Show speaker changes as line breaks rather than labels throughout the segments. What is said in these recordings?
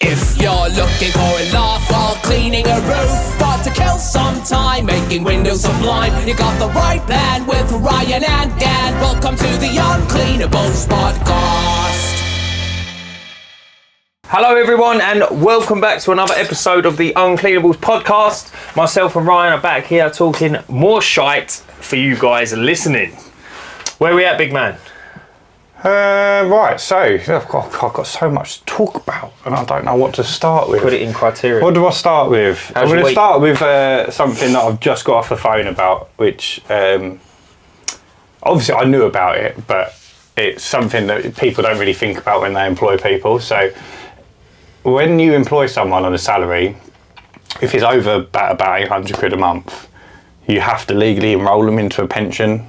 If you're looking for a laugh while cleaning a roof, got to kill some time making windows sublime, you got the right plan with Ryan and Dan. Welcome to the Uncleanables Podcast.
Hello everyone and welcome back to another episode of the Uncleanables Podcast. Myself and Ryan are back here talking more shite for you guys listening. Where are we at, big man?
Right, so I've got so much to talk about and I don't know what to start with.
Put it in criteria.
What do I start with? I'm going to start with something that I've just got off the phone about, which obviously I knew about it, but it's something that people don't really think about when they employ people. So when you employ someone on a salary, if it's over about 800 quid a month, you have to legally enrol them into a pension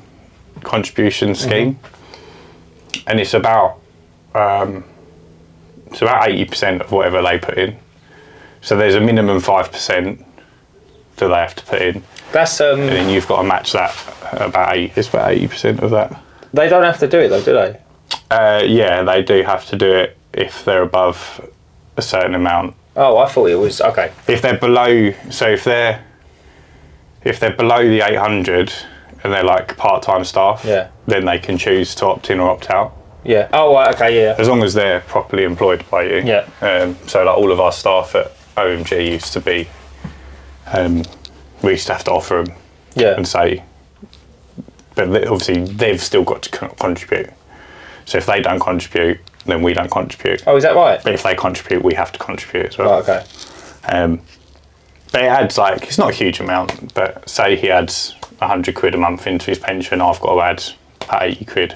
contribution scheme. Mm-hmm. And it's about 80% of whatever they put in. So there's a minimum 5% that they have to put in.
That's
and then you've got to match that it's about 80% of that.
They don't have to do it though, do they?
Yeah, they do have to do it if they're above a certain amount.
Oh, I thought it was okay.
If they're below, so if they're below the 800 and they're like part-time staff,
yeah,
then they can choose to opt in or opt out.
Yeah. Oh, right, okay, yeah.
As long as they're properly employed by you.
Yeah.
So like all of our staff at OMG used to be, we used to have to offer them and say, but obviously they've still got to contribute. So if they don't contribute, then we don't contribute.
Oh, is that right?
But if they contribute, we have to contribute as well.
Oh, okay.
But it adds it's not a huge amount, but say he adds 100 quid a month into his pension, I've got to add 80 quid.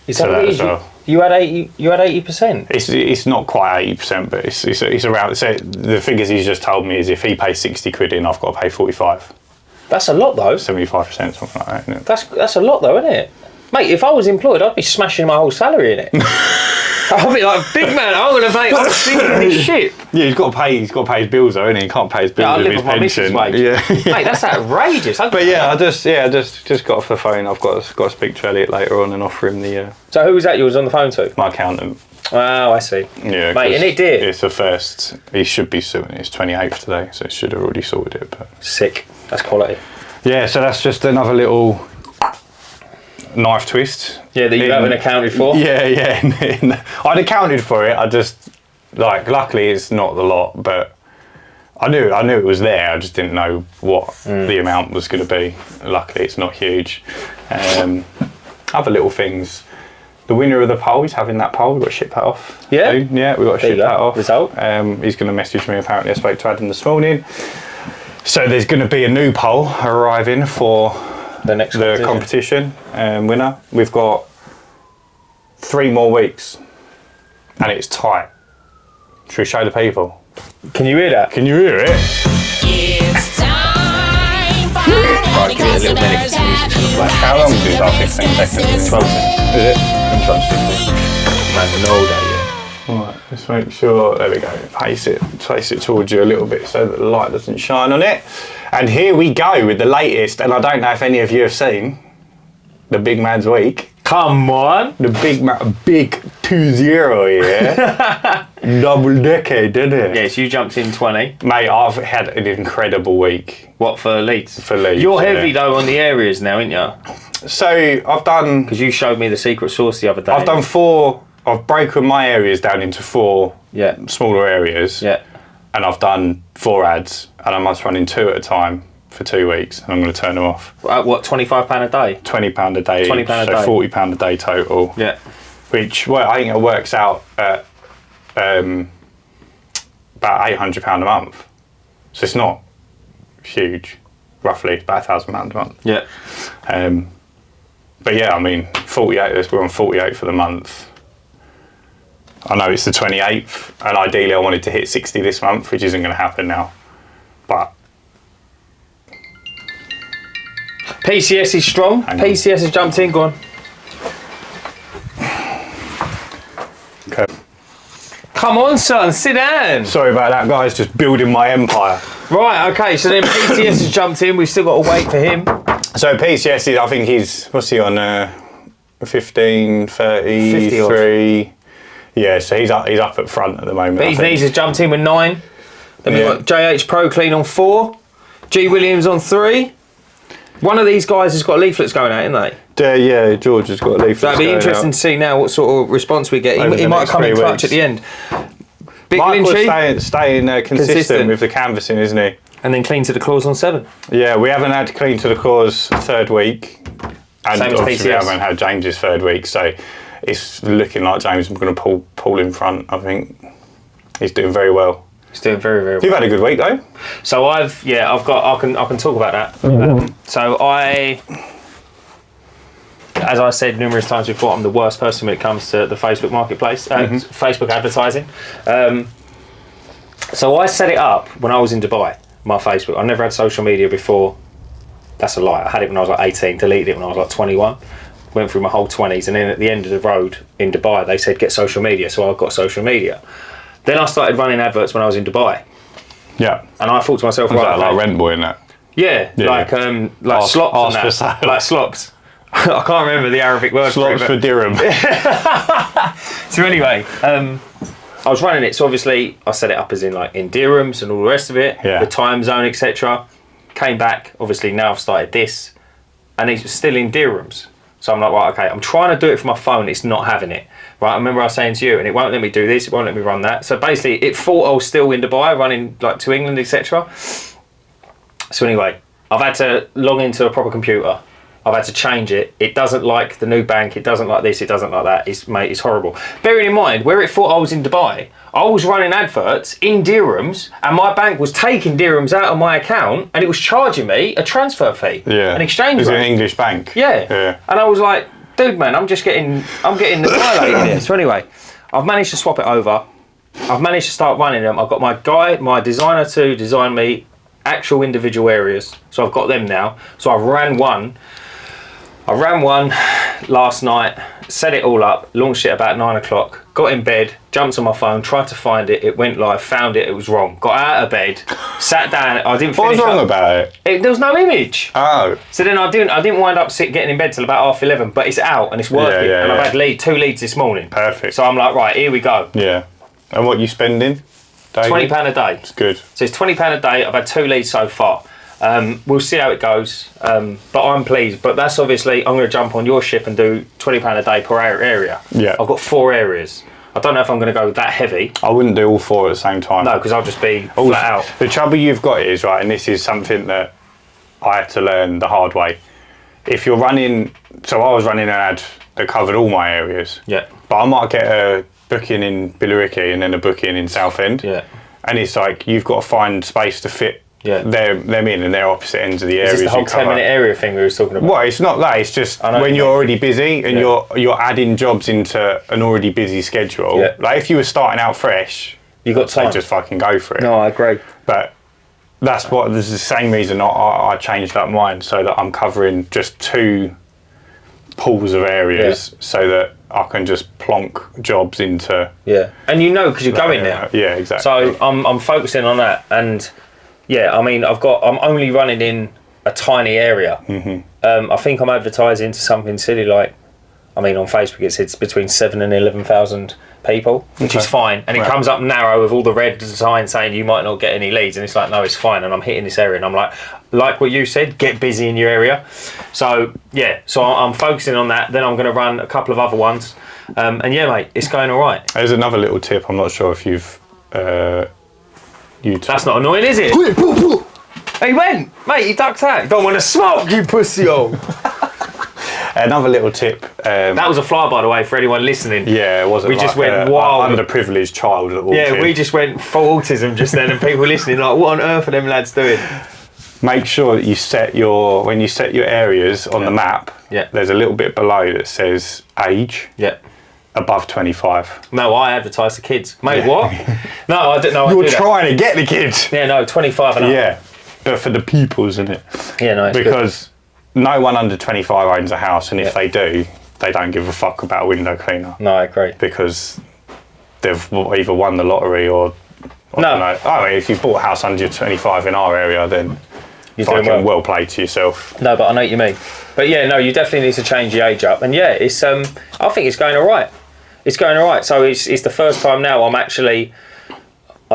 Is that what it is? Well. You had 80%?
It's not quite 80%, but it's around. So the figures he's just told me is if he pays 60 quid in, I've got to pay 45.
That's a lot though.
75%, something like that, isn't it?
That's a lot though, isn't it? Mate, if I was employed, I'd be smashing my whole salary in it. I'd be like, big man, I'm sinking this ship.
Yeah, he's got to pay his bills though, isn't he? He can't pay his bills with his pension.
Yeah. Mate, that's outrageous.
But yeah, I just got off the phone. I've got to speak to Elliot later on and offer him the.
So who was that you was on the phone to?
My accountant.
Oh, I see.
Yeah,
mate, and it did.
It's the first. He should be suing. It's 28th today, so it should have already sorted it. But
sick. That's quality.
Yeah, so that's just another little knife twist.
Yeah, that you haven't accounted for.
Yeah. I'd accounted for it. I just luckily it's not a lot, but I knew it was there. I just didn't know what the amount was going to be. Luckily, it's not huge. Other little things. The winner of the poll, he's having that poll. We've got to ship that off.
Yeah,
we've got to ship that off.
Result.
He's going to message me. Apparently, I spoke to Adam this morning. So there's going to be a new poll arriving for the competition winner. We've got 3 more weeks, and it's tight. Should we show the people?
Can you hear that?
Can you hear it?
It's time for
Right, give it a little minute.
How long is it? About 15 seconds.
12 seconds.
Is it?
I'm trying to stick with. Man, know that, yeah.
Right, let's make sure, there we go, place it towards you a little bit so that the light doesn't shine on it. And here we go with the latest, and I don't know if any of you have seen the big man's week.
Come on.
The big 2-0 here. Double decade, didn't it?
Yes, you jumped in 20.
Mate, I've had an incredible week.
What, for Leeds?
For Leeds.
You're heavy though on the areas now, aren't you?
So I've done...
Because you showed me the secret sauce the other day.
I've done 4... I've broken my areas down into 4 smaller areas. Yeah. And I've done 4 ads, and I must run in 2 at a time for 2 weeks, and I'm going to turn them off.
What, £25 a day?
£20 a day.
£20 a day.
So £40 a day total. Yeah. Which, well, I think it works out at about £800 a month. So it's not huge, roughly about £1,000 a month. Yeah. But yeah, I mean, 48. We're on 48 for the month. I know it's the 28th, and ideally I wanted to hit 60 this month, which isn't going to happen now. But
PCS is strong. PCS has jumped in. Go on.
Okay.
Come on, son. Sit down.
Sorry about that, guys. Just building my empire.
Right. Okay. So then PCS has jumped in. We've still got to wait for him.
So PCS is, I think he's, what's he on? 15, 33. Yeah, so he's up at front at the moment.
But his knees has jumped in with 9. Then we've got JH Pro Clean on 4. G Williams on 3. One of these guys has got leaflets going out, isn't they?
Yeah, George has got leaflets.
That'd be interesting to see now what sort of response we get. He might come in clutch at the end. Big
Michael's staying consistent with the canvassing, isn't he?
And then clean to the claws on 7.
Yeah, we haven't had clean to the claws 3rd week. And
Same as
obviously we
PCS.
haven't had James's 3rd week, so it's looking like James is going to pull in front. I think he's doing very well.
He's doing very, very well.
You've had a good week though.
So I can talk about that. So as I said numerous times before, I'm the worst person when it comes to the Facebook marketplace, Facebook advertising. So I set it up when I was in Dubai, my Facebook. I never had social media before. That's a lie. I had it when I was like 18, deleted it when I was like 21. Went through my whole 20s, and then at the end of the road in Dubai, they said get social media, so I got social media. Then I started running adverts when I was in Dubai.
Yeah.
And I thought to myself,
Was
right,
that like Rent Boy in that?
yeah, like slops and that. Like slops. I can't remember the Arabic word
Slots
for
for
it.
dirham.
So anyway, I was running it. So obviously I set it up as in like in dirhams and all the rest of it,
Yeah.
the time zone, etc. Came back. Obviously now I've started this, and it's still in dirhams. So I'm like, right, okay. I'm trying to do it from my phone. It's not having it. Right. I remember I was saying to you, and it won't let me do this. It won't let me run that. So basically, it thought I was still in Dubai, running like to England, etc. So anyway, I've had to log into a proper computer. I've had to change it. It doesn't like the new bank. It doesn't like this. It doesn't like that. It's horrible. Bearing in mind, where it thought I was in Dubai, I was running adverts in dirhams, and my bank was taking dirhams out of my account, and it was charging me a transfer fee, an exchange
Is
rate.
it an English bank?
Yeah. And I was like, dude, man, I'm getting annihilated here. So anyway, I've managed to swap it over. I've managed to start running them. I've got my designer to design me actual individual areas. So I've got them now. So I ran one last night, set it all up, launched it about 9 o'clock, got in bed, jumped on my phone, tried to find it, it went live, found it, it was wrong. Got out of bed, sat down, I didn't finish.
What was wrong about it?
There was no image.
Oh.
So then I didn't wind up getting in bed till about 11:30, but it's out and it's working.
Yeah,
and I've had 2 leads this morning.
Perfect.
So I'm like, right, here we go.
Yeah. And what you spending? Daily?
£20 a day.
It's good.
So it's £20 a day. I've had 2 leads so far. We'll see how it goes, but I'm pleased. But that's obviously, I'm going to jump on your ship and do £20 a day per area.
Yeah.
I've got 4 areas. I don't know if I'm going to go that heavy.
I wouldn't do all 4 at the same time.
No, because I'll just be flat out.
The trouble you've got is, right, and this is something that I had to learn the hard way. If you're running, so I was running an ad that covered all my areas.
Yeah.
But I might get a booking in Billericay and then a booking in Southend.
Yeah.
And it's like, you've got to find space to fit them in, and they're opposite ends of the areas.
Is this the whole
you cover.
10-minute area thing we were talking about?
Well, it's not that. It's just when you're already busy and you're adding jobs into an already busy schedule.
Yeah.
Like if you were starting out fresh,
you got time.
just fucking go for it.
No, I agree.
But this is the same reason I changed up mine, so that I'm covering just 2 pools of areas, so that I can just plonk jobs into.
Yeah, and because you're going now.
Yeah, exactly.
So I'm focusing on that, and I mean I'm only running in a tiny area. I think I'm advertising to something silly like, I mean on Facebook it says between 7,000 and 11,000 people, which is fine, and it comes up narrow with all the red signs saying you might not get any leads, and it's like, no, it's fine, and I'm hitting this area, and I'm like what you said, get busy in your area. So I'm focusing on that. Then I'm going to run a couple of other ones, and mate, it's going all right.
There's another little tip. I'm not sure if you've
That's not annoying, is it? He went, mate, you ducked out. You don't want to smoke, you pussy hole.
Another little tip.
That was a fly, by the way, for anyone listening.
Yeah, it wasn't.
We just went wild.
Underprivileged child that walked in.
Yeah, we just went full autism just then, and people listening like, what on earth are them lads doing?
Make sure that you set your areas on the map.
Yeah.
There's a little bit below that says age.
Yeah.
Above 25.
No, I advertise to kids. Mate, what? No, I didn't know.
You're trying to get the kids.
Yeah, no, 25 and up.
Yeah, but for the pupils, isn't it?
Yeah, no, it's
because no one under 25 owns a house, and if they do, they don't give a fuck about a window cleaner.
No, I agree.
Because they've either won the lottery or I don't know. I mean, if you bought a house under 25 in our area, then you're fucking well played to yourself.
No, but I know what you mean. But yeah, no, you definitely need to change the age up, and it's I think it's going all right. It's going all right. So it's the first time now I'd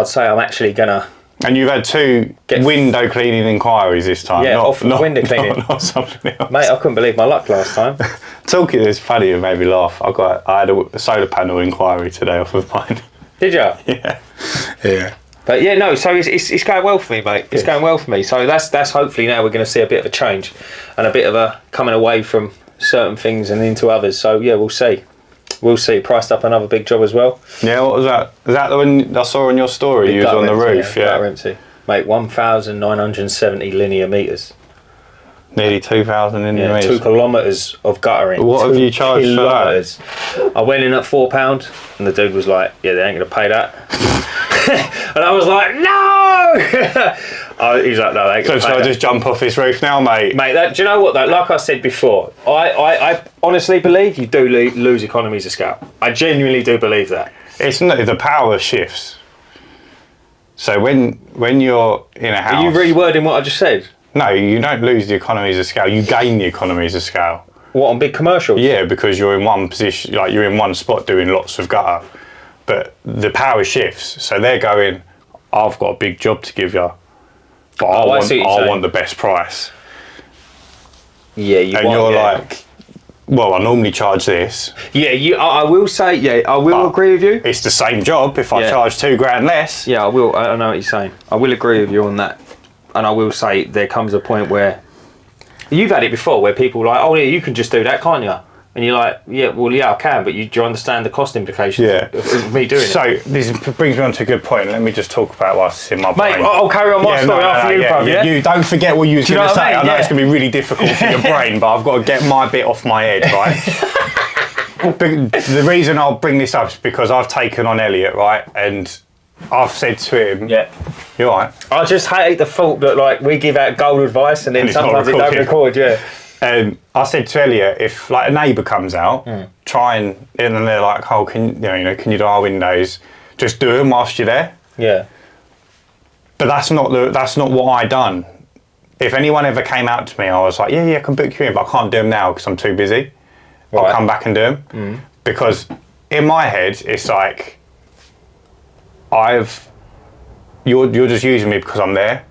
say I'm actually gonna.
And you've had 2 window cleaning inquiries this time.
Yeah, off window cleaning.
Not something else.
Mate, I couldn't believe my luck last time.
Talking, it's funny, it made me laugh. I had a solar panel inquiry today off of mine.
Did you?
Yeah.
But yeah, no. So it's going well for me, mate. It's going well for me. So that's hopefully now we're going to see a bit of a change, and a bit of a coming away from certain things and into others. So yeah, we'll see. We'll see. Priced up another big job as well.
Yeah, what was that? Was that the one I saw on your story? You was on the roof, yeah.
Gutter empty. Mate, 1,970 linear metres.
Nearly 2,000 linear metres.
2 kilometres of guttering.
What have you charged
kilometres.
for that?
I went in at £4 and the dude was like, yeah, they ain't going to pay that. And I was like, no! He's like, no, they ain't going to pay
So I
that.
just jump off this roof now, mate?
Mate, do you know what, though? Like I said before, I honestly believe you do lose economies of scale. I genuinely do believe that.
It's not, the power shifts. So when you're in a house...
Are you rewording what I just said?
No, you don't lose the economies of scale. You gain the economies of scale.
What, on big commercials?
Yeah, because you're in one position, like you're in one spot doing lots of gutter. But the power shifts. So they're going, I've got a big job to give you, but I want the best price.
Yeah,
and you're like, well, I normally charge this.
Yeah, I will say, yeah, I will agree with you.
It's the same job if I charge $2,000 less.
Yeah, I will. I know what you're saying. I will agree with you on that. And I will say there comes a point where you've had it before where people are like, oh yeah, you can just do that, can't you? And you're like, yeah, well, yeah, I can, but do you understand the cost implications of me doing it?
So this brings me on to a good point. Let me just talk about what's in my brain.
Mate, I'll carry on my story after you, bro. Yeah?
You don't forget what you was going to say. I know it's going to be really difficult for your brain, but I've got to get my bit off my head, right? The reason I'll bring this up is because I've taken on Elliot, right? And I've said to him, you're right.
I just hate the thought that like we give out gold advice and then sometimes it don't record,
I said to Elliot, if like a neighbour comes out, try and they're like, oh, can you do our windows? Just do them whilst you're there. Yeah. But that's not what I done. If anyone ever came out to me, I was like, yeah, I can book you in, but I can't do them now because I'm too busy. Right. I'll come back and do them because in my head it's like you're just using me because I'm there.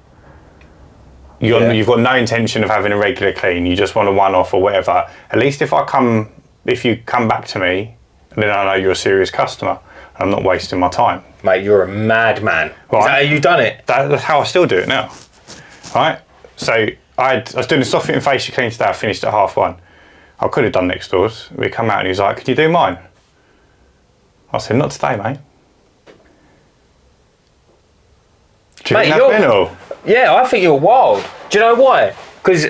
You've got no intention of having a regular clean. You just want a one-off or whatever. At least if you come back to me, then I know you're a serious customer. And I'm not wasting my time.
Mate, you're a madman. Right? Is that how you done it?
That's how I still do it now. Right? So I was doing a soft fit and facial clean today. I finished at 1:30. I could have done next doors. We come out and he's like, "Can you do mine?" I said, "Not today, mate." Do you think that's mental?
Yeah, I think you're wild. Do you know why? Because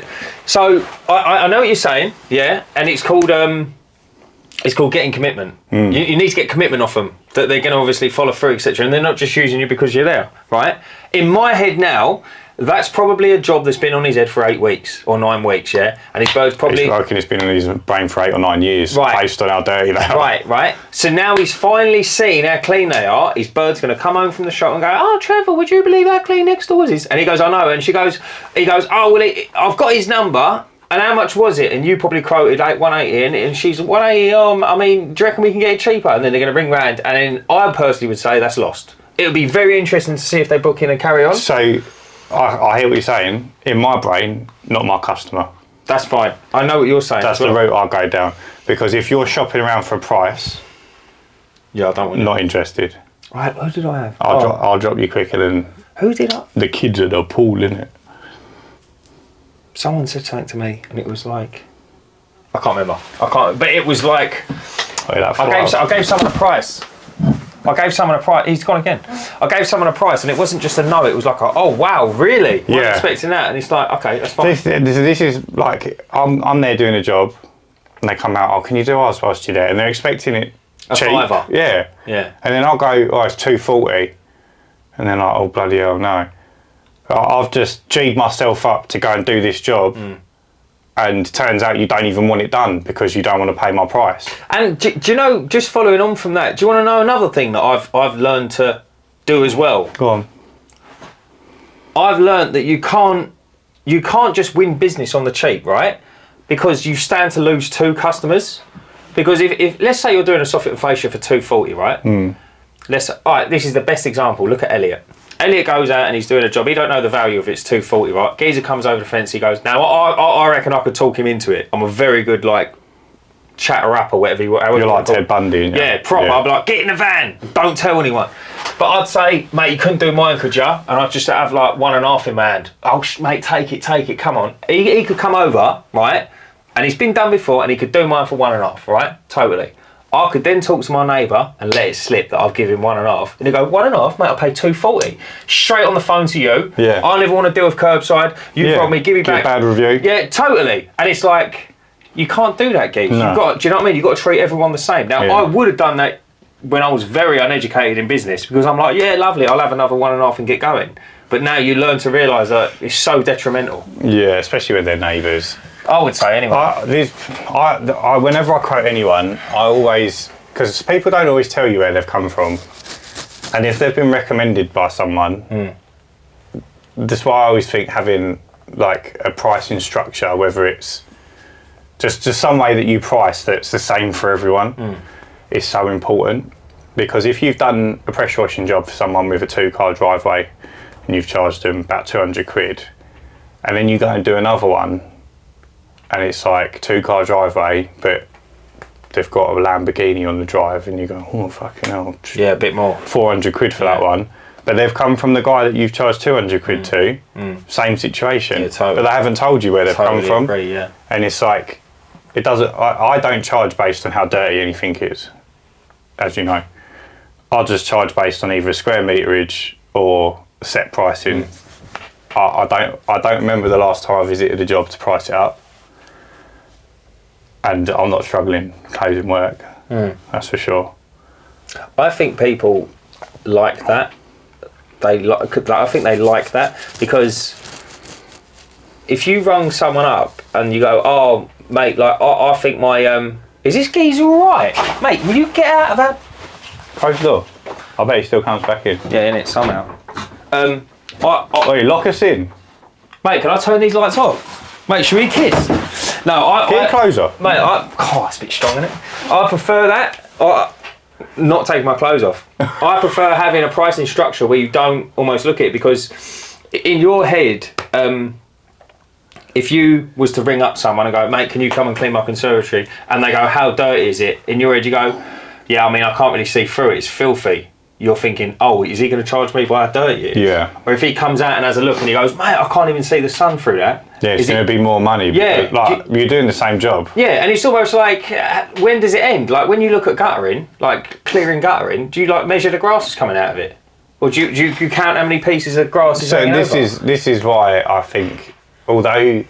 I know what you're saying, yeah, and it's called getting commitment. You need to get commitment off them that they're going to obviously follow through, etc. And they're not just using you because you're there, right? In my head now, that's probably a job that's been on his head for 8 weeks or 9 weeks, yeah. And his bird's probably.
I reckon it's been on his brain for 8 or 9 years, based on how dirty they are.
Right. So now he's finally seen how clean they are. His bird's going to come home from the shop and go, "Oh, Trevor, would you believe how clean next doors is?" And he goes, "I know." And he goes, "Oh, well, I've got his number. And how much was it?" And you probably quoted like 180, and she's 180. I mean, do you reckon we can get it cheaper? And then they're going to ring round, and then I personally would say that's lost. It would be very interesting to see if they book in and carry on.
So. I hear what you're saying. In my brain, not my customer.
That's fine. I know what you're saying.
That's the route I go down. Because if you're shopping around for a price,
I don't want.
Not interested.
Right. Who did I have?
I'll drop you quicker than.
Who did I?
The kids at the pool, innit?
Someone said something to me, and it was like, I can't remember. But it was like, I gave someone a price. He's gone again. I gave someone a price, and it wasn't just a no. It was like, oh wow, really? I wasn't expecting that. And it's like, okay, that's fine.
This is like I'm there doing a job, and they come out. Oh, can you do ours whilst you're there? And they're expecting it cheap.
A fiver.
Yeah. And then I'll go, oh, it's $240, and then oh bloody hell, no. I've just G'd myself up to go and do this job. And turns out you don't even want it done because you don't want to pay my price. And
do you know, just following on from that, do you want to know another thing that I've learned to do as well?
Go on.
I've learned that you can't just win business on the cheap, right? Because you stand to lose 2 customers. Because if let's say you're doing a soffit and fascia for 240, right? Alright, this is the best example. Look at Elliot. Elliot goes out and he's doing a job. He don't know the value of it's 240, right? Geezer comes over the fence. He goes, now I reckon I could talk him into it. I'm a very good chatter up or whatever.
You're like Ted Bundy.
Yeah, proper. I'd be like, get in the van. Don't tell anyone. But I'd say, mate, you couldn't do mine, could ya? And I'd just have 1.5 in my hand. Oh, mate, take it. Come on. He could come over, right? And he's been done before, and he could do mine for 1.5, right? Totally. I could then talk to my neighbour and let it slip that I've given 1.5. And he'd go, 1.5, mate, I'll pay 240. Straight on the phone to you.
Yeah.
I never want to deal with curbside. You've got me, give me back.
Bad review.
Yeah, totally. And it's like, you can't do that, Geese.
No.
Do you know what I mean? You've got to treat everyone the same. Now, I would have done that when I was very uneducated in business, because I'm like, yeah, lovely, I'll have another 1.5 and get going. But now you learn to realise that it's so detrimental.
Yeah, especially with their neighbours.
I would say anyway.
Whenever I quote anyone, I always, because people don't always tell you where they've come from, and if they've been recommended by someone, that's why I always think having a pricing structure, whether it's just some way that you price that's the same for everyone, is so important. Because if you've done a pressure washing job for someone with a 2-car driveway and you've charged them about 200 quid, and then you go and do another one and it's 2-car driveway, but they've got a Lamborghini on the drive, and you go, oh, fucking hell.
Yeah, a bit more.
400 quid for that one. But they've come from the guy that you've charged 200 quid to. Same situation.
Yeah, totally.
But they haven't told you where they've come from.
Agree, yeah.
And it's it doesn't, I don't charge based on how dirty anything is, as you know. I'll just charge based on either square meterage or set pricing. I don't remember the last time I visited a job to price it up. And I'm not struggling closing work, that's for sure.
I think people like that. I think they like that, because if you rung someone up and you go, oh, mate, I think my is this geezer all right? Mate, will you get out of that?
Close the door. I bet he still comes back in.
Yeah, in it somehow.
Wait, lock us in.
Mate, can I turn these lights off? Mate, should we kiss? No,
Get your clothes off.
Mate, that's a bit strong, isn't it? I prefer that. Not taking my clothes off. I prefer having a pricing structure where you don't almost look at it, because in your head, if you was to ring up someone and go, mate, can you come and clean my conservatory? And they go, how dirty is it? In your head you go, yeah, I mean, I can't really see through it, it's filthy. You're thinking, oh, is he going to charge me by how dirty it is?
Yeah.
Or if he comes out and has a look and he goes, mate, I can't even see the sun through that.
Yeah, it's going to be more money.
Yeah.
You're doing the same job.
Yeah, and it's almost when does it end? When you look at guttering, clearing guttering, do you measure the grasses coming out of it? Or do you count how many pieces of grass is hanging over?
This is why I think, although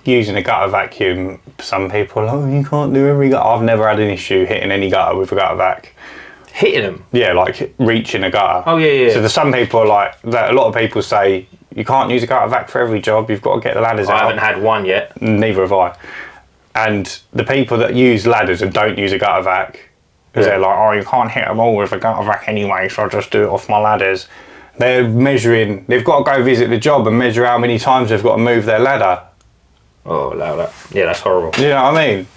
using a gutter vacuum, some people are you can't do every gutter. I've never had an issue hitting any gutter with a gutter vac.
Hitting them?
Yeah, reaching a gutter.
Oh, yeah.
So there's some people that a lot of people say, you can't use a gutter vac for every job, you've got to get the ladders out.
I haven't had one yet.
Neither have I. And the people that use ladders and don't use a gutter vac, because they're you can't hit them all with a gutter vac anyway, so I'll just do it off my ladders. They're measuring, they've got to go visit the job and measure how many times they've got to move their ladder.
Oh, louder. Yeah, that's horrible.
You know what I mean?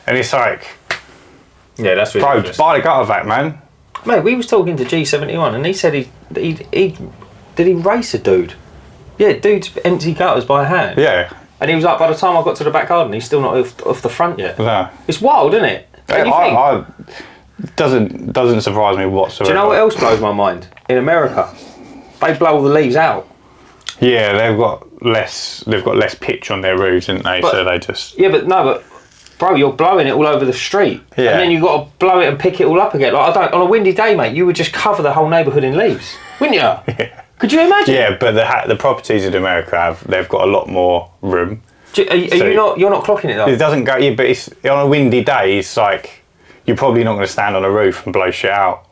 And it's
yeah, that's ridiculous.
Bro, buy the gutter vac, man.
Mate, we was talking to G71 and he said he did he race a dude? Yeah, dude's empty gutters by hand.
Yeah.
And he was by the time I got to the back garden, he's still not off the front yet.
No.
It's wild, isn't it?
Doesn't surprise me whatsoever.
Do you know what else blows my mind? In America, they blow all the leaves out.
Yeah, they've got less pitch on their roofs, didn't they? So they just...
Yeah, but bro, you're blowing it all over the street.
Yeah.
And then you've got to blow it and pick it all up again. On a windy day, mate, you would just cover the whole neighbourhood in leaves, wouldn't you?
Yeah.
Could you imagine?
Yeah, but the properties in America they've got a lot more room.
You're not clocking it though?
It doesn't go, yeah, but it's on a windy day, it's you're probably not going to stand on a roof and blow shit out.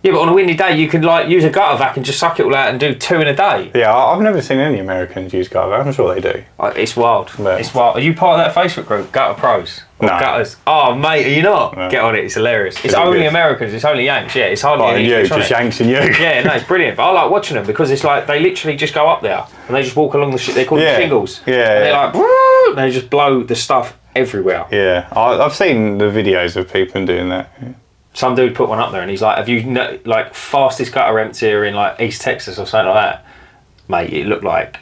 Yeah, but on a windy day, you can use a gutter vac and just suck it all out and do 2 in a day.
Yeah, I've never seen any Americans use gutter vac. I'm sure they do.
It's wild.
Yeah.
It's wild. Are you part of that Facebook group, Gutter Pros?
No.
Gutters? Oh, mate, are you not?
No.
Get on it. It's hilarious. It's
Is it
only
good?
Americans. It's only Yanks. Yeah, it's hardly any
you,
English,
just Yanks and you.
Yeah, no, it's brilliant. But I like watching them because it's they literally just go up there and they just walk along the shit. They call them shingles.
Yeah.
And they're and they just blow the stuff everywhere.
Yeah, I've seen the videos of people doing that. Yeah.
Some dude put one up there and he's like, have you like fastest gutter emptier in like East Texas or something like that? Mate, it looked like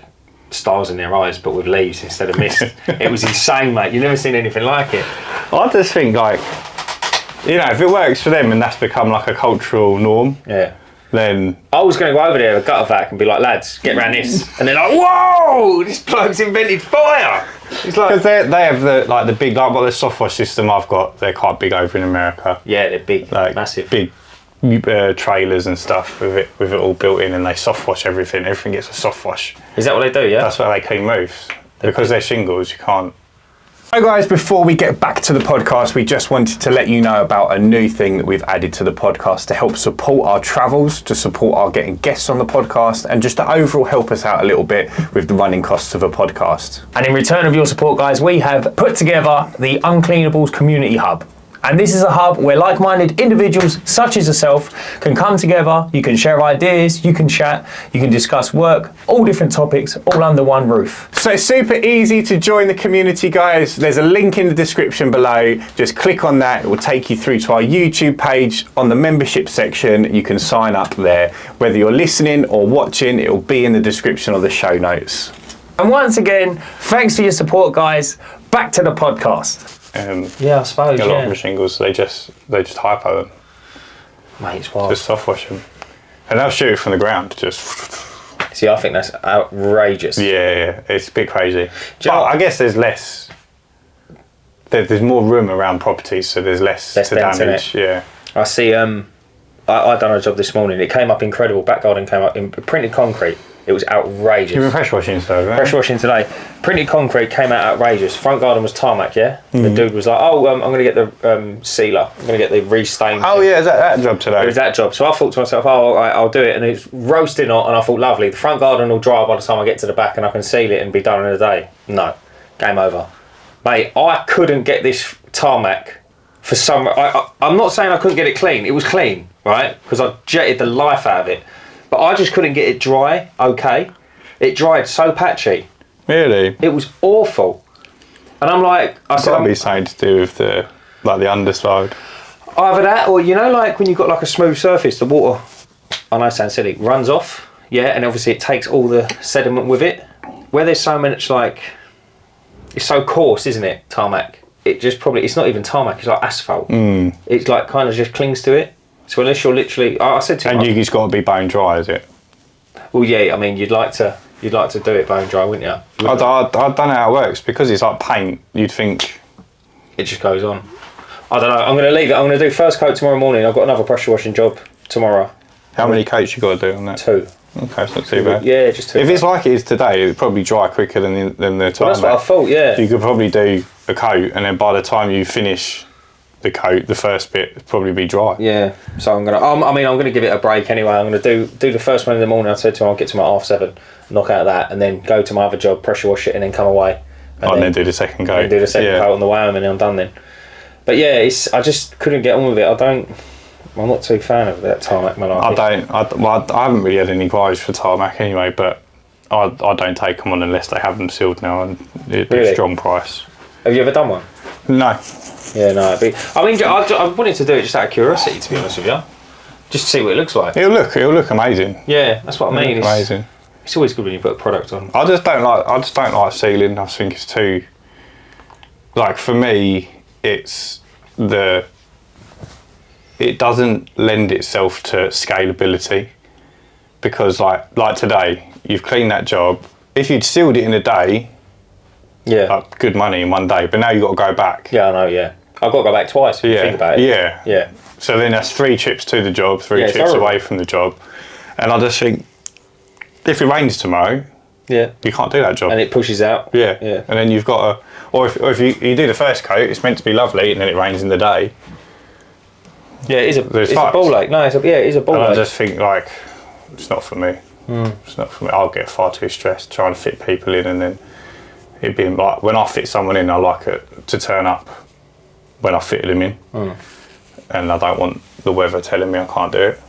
stars in their eyes but with leaves instead of mist. It was insane, mate. You've never seen anything like it.
I just think like, you know, if it works for them and that's become like a cultural norm, then
I was going to go over there with a gutter vac and be like, lads, get around this. And they're like, whoa, this bloke's invented fire. It's like,
because they have the big, like what the soft wash system I've got, they're quite big over in America.
Yeah, they're big,
like
massive.
Big trailers and stuff with it all built in, and they soft wash everything. Everything gets a soft wash.
Is that what they do, yeah?
That's why they clean roofs. Because they're shingles, you can't.
Hi guys, before we get back to the podcast, we just wanted to let you know about a new thing that we've added to the podcast to help support our travels, to support our getting guests on the podcast, and just to overall help us out a little bit with the running costs of a podcast. And in return of your support, guys, we have put together the Uncleanables Community Hub. And this is a hub where like-minded individuals such as yourself can come together, you can share ideas, you can chat, you can discuss work, all different topics, all under one roof. So it's super easy to join the community, guys. There's a link in the description below. Just click on that. It will take you through to our YouTube page. On the membership section, you can sign up there. Whether you're listening or watching, it will be in the description of the show notes. And once again, thanks for your support, guys. Back to the podcast.
Yeah, I suppose.
A lot of machine shingles, they just hypo them.
Mate, it's wild.
Just soft wash them, and they'll shoot it from the ground. Just.
See, I think that's outrageous.
Yeah, it's a bit crazy. But I guess there's less. There's more room around properties, so there's less to damage. Yeah.
I see. I done a job this morning. It came up incredible. Back garden came up in printed concrete. It was outrageous.
You've been pressure washing today, right?
Pressure washing today. Printed concrete came out outrageous. Front garden was tarmac, yeah? The dude was like, oh, I'm going to get the sealer. I'm going to get the restain.
Oh, yeah, is that job today?
It was that job. So I thought to myself, oh, all right, I'll do it. And it's roasting hot, and I thought, lovely. The front garden will dry by the time I get to the back and I can seal it and be done in a day. No. Game over. Mate, I couldn't get this tarmac for some... I'm not saying I couldn't get it clean. It was clean, right? Because I jetted the life out of it. But I just couldn't get it dry, okay? It dried so patchy.
Really?
It was awful. And I'm like... I said,
That'd be something to do with the underside.
Either that, or you know, like when you've got like a smooth surface, the water, I know it sounds silly, runs off, yeah, and obviously it takes all the sediment with it. Where there's so much like... It's so coarse, isn't it, tarmac? It just probably... It's not even tarmac, it's like asphalt. It's like kind of just clings to it. So unless you're literally, I said to you,
and it's got to be bone dry, is it?
Well, yeah. I mean, you'd like to do it bone dry, wouldn't you?
I don't know how it works because it's like paint. You'd think
it just goes on. I don't know. I'm going to leave it. I'm going to do first coat tomorrow morning. I've got another pressure washing job tomorrow.
How many coats you got to do on that?
2.
Okay, it's not too bad.
Yeah, just 2.
If it's like it is today, it would probably dry quicker than the tarmac.
Well, that's what I thought. Yeah.
You could probably do a coat, and then by the time you finish the coat, the first bit would probably be dry.
Yeah, so I'm gonna. I'm gonna give it a break anyway. I'm gonna do the first one in the morning. I said to him, I'll get to my 7:30, knock out that, and then go to my other job, pressure wash it, and then come away.
And then do the second coat.
And do the second coat on the way home, and then I'm done then. But yeah, I just couldn't get on with it. I'm not too fan of that tarmac malarkey.
I haven't really had any inquiries for tarmac anyway, but I don't take them on unless they have them sealed now, and it'd be a strong price.
Have you ever done one?
No.
Yeah, no. I wanted to do it just out of curiosity, to be honest with you, just to see what it looks like.
It'll look amazing.
Yeah, that's what I mean.
It's amazing.
It's always good when you put a product on.
I just don't like sealing. I think it's too. Like for me, it doesn't lend itself to scalability, because like today, you've cleaned that job. If you'd sealed it in a day.
Yeah.
Like good money in one day, but now you've got to go back.
Yeah, I know, yeah. I've got to go back twice if you think about it.
Yeah. Yeah. So then that's 3 trips to the job, 3 trips away from the job. And I just think, if it rains tomorrow, you can't do that job.
And it pushes out.
Yeah. Yeah. And then you've got to, or if you do the first coat, it's meant to be lovely, and then it rains in the day.
Yeah, it's a ball ache. No, it is a ball ache.
I just think, like, it's not for me. It's not for me. I'll get far too stressed trying to fit people in, and then it'd be like, when I fit someone in, I like it to turn up when I fitted them in. And I don't want the weather telling me I can't do it.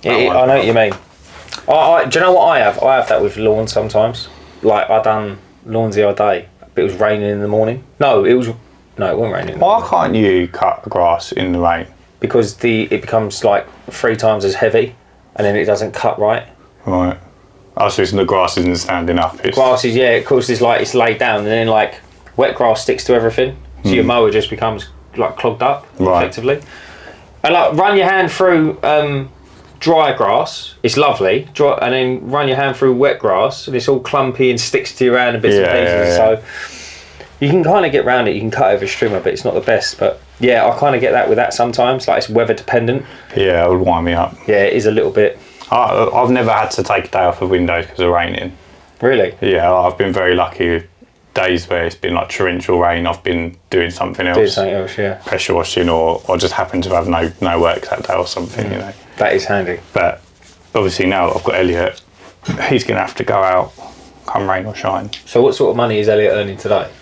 I know what you mean. Do you know what I have? I have that with lawns sometimes. Like, I done lawns the other day. but it was raining in the morning. No, it wasn't raining.
Why can't you cut grass in the rain?
Because it becomes like 3 times as heavy, and then it doesn't cut right.
Right. Oh, so the grass isn't standing up.
Grass is, of course, it's laid down, and then like wet grass sticks to everything, so your mower just becomes like clogged up, effectively. And like run your hand through dry grass, it's lovely, and then run your hand through wet grass, and it's all clumpy and sticks to your hand and bits and pieces. So you can kind of get around it. You can cut over a strimmer, but it's not the best. But yeah, I kind of get that with that sometimes. Like it's weather dependent.
Yeah, it would wind me up.
Yeah, it is a little bit.
I've never had to take a day off of windows because of raining.
Really?
Yeah, I've been very lucky with days where it's been like torrential rain. I've been doing something else.
Yeah.
Pressure washing or just happen to have no work that day or something, you know.
That is handy.
But obviously now that I've got Elliot, he's going to have to go out come rain or shine.
So what sort of money is Elliot earning today?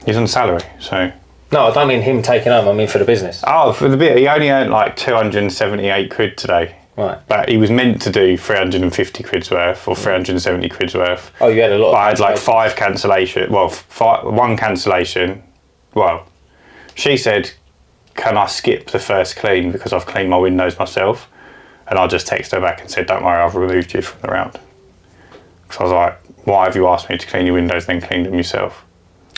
He's on salary, so...
No, I don't mean him taking home, I mean for the business.
Oh, for the bit, he only earned like 278 quid today.
Right.
But he was meant to do 350 quid's worth or 370 quid's worth.
Oh, you had a lot.
But I had like 5 cancellation. Well, 1 cancellation. Well, she said, "Can I skip the first clean because I've cleaned my windows myself?" And I just texted her back and said, "Don't worry, I've removed you from the round." So I was like, "Why have you asked me to clean your windows, then clean them yourself?"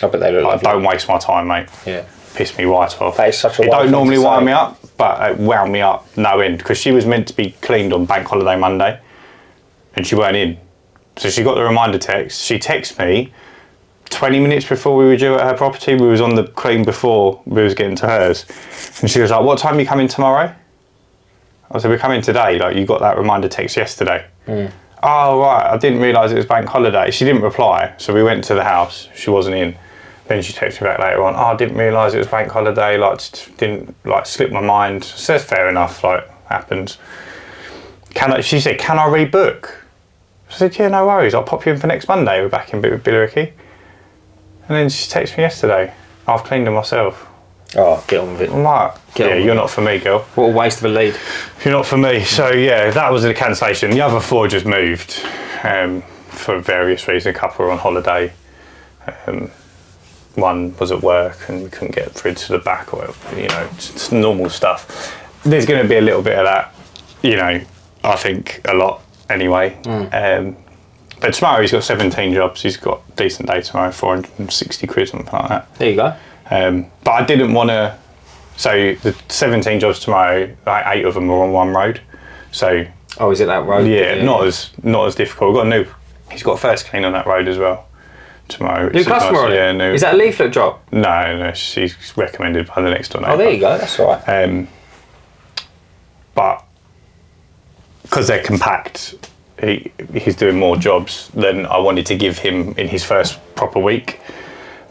I bet they look lovely.
Don't waste my time, mate.
Yeah.
Piss me right off.
That is such a
It don't normally wind me up, but it wound me up no end because she was meant to be cleaned on Bank Holiday Monday and she weren't in. So she got the reminder text. She texted me 20 minutes before we were due at her property. We was on the clean before we was getting to hers. And she was like, "What time are you coming tomorrow?" I said, "We're coming today. Like, you got that reminder text yesterday." "Oh, right. I didn't realise it was Bank Holiday." She didn't reply. So we went to the house. She wasn't in. Then she texted me back later on, "Oh, I didn't realise it was Bank Holiday, like, didn't, like, slip my mind." Says fair enough, like, happens. She said, "Can I rebook?" I said, "Yeah, no worries, I'll pop you in for next Monday, we're back in Billericay." And then she texted me yesterday, "I've cleaned them myself."
Oh, get on with it.
I'm like, yeah, you're not for me, girl.
What a waste of a lead.
You're not for me. So yeah, that was a cancellation. The other 4 just moved for various reasons. A couple were on holiday. One was at work and we couldn't get through to the back, or you know, it's normal stuff. There's going to be a little bit of that, you know. I think a lot anyway. But tomorrow he's got 17 jobs. He's got a decent day tomorrow, 460 quid, something like that.
There you go.
But I didn't want to. So the 17 jobs tomorrow, like 8 of them are on one road. So.
Oh, is it that road?
Yeah, not as difficult. He's got a first clean on that road as well. Tomorrow.
New customer on it?
Yeah, new.
Is that a leaflet drop?
No, she's recommended by the next door neighbour.
Oh, there you go, that's all right.
But because they're compact, he's doing more jobs than I wanted to give him in his first proper week.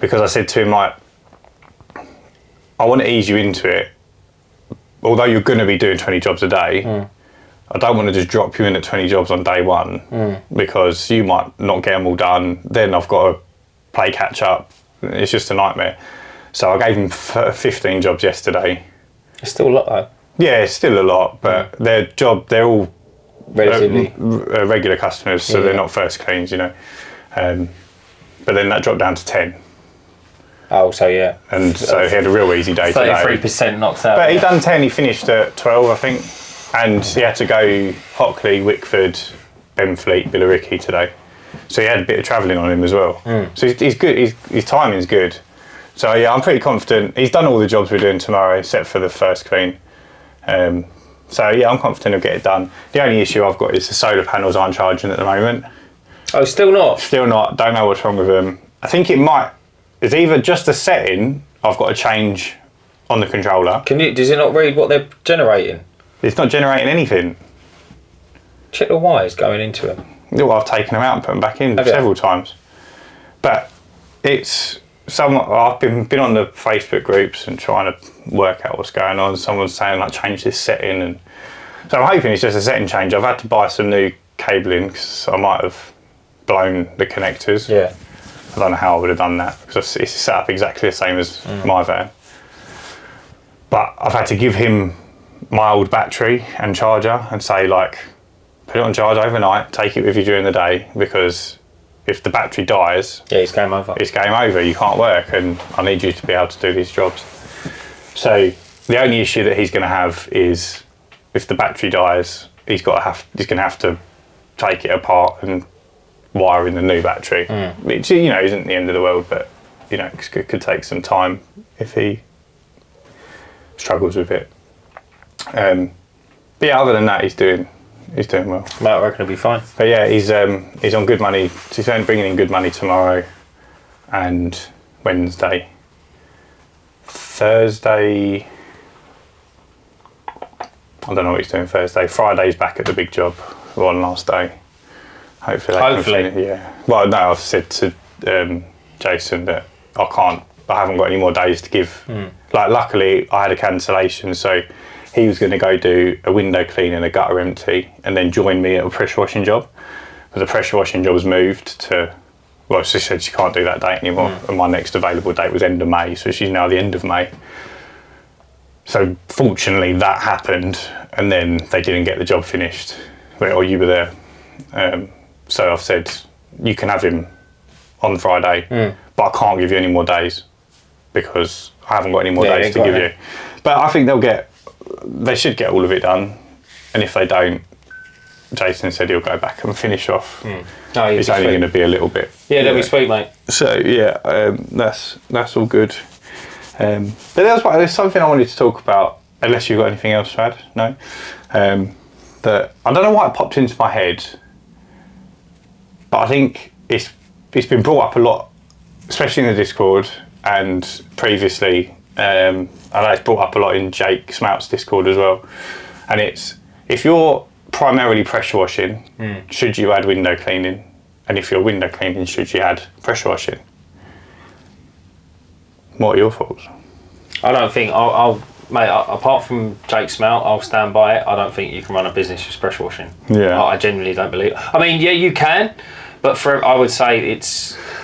Because I said to him, like, I want to ease you into it. Although you're going to be doing 20 jobs a day, I don't want to just drop you in at 20 jobs on day one because you might not get them all done. Then I've got to play catch up. It's just a nightmare. So I gave him 15 jobs yesterday.
It's still a lot though.
Yeah, it's still a lot, but they're all
relatively
regular customers, so they're not first cleans, you know. But then that dropped down to 10.
Oh, so yeah.
And so he had a real easy day today.
33% knocked out.
But he done 10, he finished at 12, I think. And he had to go Hockley, Wickford, Benfleet, Billericay today. So he had a bit of travelling on him as well. So he's good, his timing's good. So yeah, I'm pretty confident. He's done all the jobs we're doing tomorrow, except for the first clean. So yeah, I'm confident he'll get it done. The only issue I've got is the solar panels aren't charging at the moment.
Oh, still not?
Still not, don't know what's wrong with them. I think it's either just a setting I've got to change on the controller.
Does it not read what they're generating?
It's not generating anything.
Check the wires going into them.
Well, I've taken them out and put them back in several times. But it's I've been on the Facebook groups and trying to work out what's going on. Someone's saying, like, change this setting. And so I'm hoping it's just a setting change. I've had to buy some new cabling because I might have blown the connectors.
Yeah.
I don't know how I would have done that because it's set up exactly the same as my van. But I've had to give him my old battery and charger and say, like, put it on charge overnight, take it with you during the day because if the battery dies,
Yeah, it's game over.
it's game over. You can't work, and I need you to be able to do these jobs. So the only issue that he's going to have is if the battery dies, he's going to have to take it apart and wire in the new battery, which isn't the end of the world, but it could take some time if he struggles with it. But yeah, other than that, he's doing well.
I reckon it'll be fine.
But yeah, he's on good money. He's only bringing in good money tomorrow and Wednesday. Thursday, I don't know what he's doing Thursday. Friday's back at the big job. One last day. Hopefully. Yeah. Well, no, I've said to Jason that I haven't got any more days to give. Like, luckily, I had a cancellation, so he was going to go do a window clean and a gutter empty and then join me at a pressure washing job. But the pressure washing job was moved to, well, she said she can't do that date anymore. And my next available date was end of May, so she's now the end of May. So fortunately that happened, and then they didn't get the job finished. Or you were there. So I've said, you can have him on Friday, but I can't give you any more days because I haven't got any more days to give you. But I think they should get all of it done. And if they don't, Jason said he'll go back and finish off. It's only going to be a little bit.
Yeah, that'll be sweet, mate.
So yeah, that's all good. But there's something I wanted to talk about, unless you've got anything else to add. No? That I don't know why it popped into my head, but I think it's been brought up a lot, especially in the Discord and previously. I know it's brought up a lot in Jake Smout's Discord as well. And it's, if you're primarily pressure washing, should you add window cleaning? And if you're window cleaning, should you add pressure washing? What are your thoughts?
I don't think mate, apart from Jake Smout, I'll stand by it. I don't think you can run a business with pressure washing.
Yeah.
I genuinely don't believe. I mean, yeah, you can, but I would say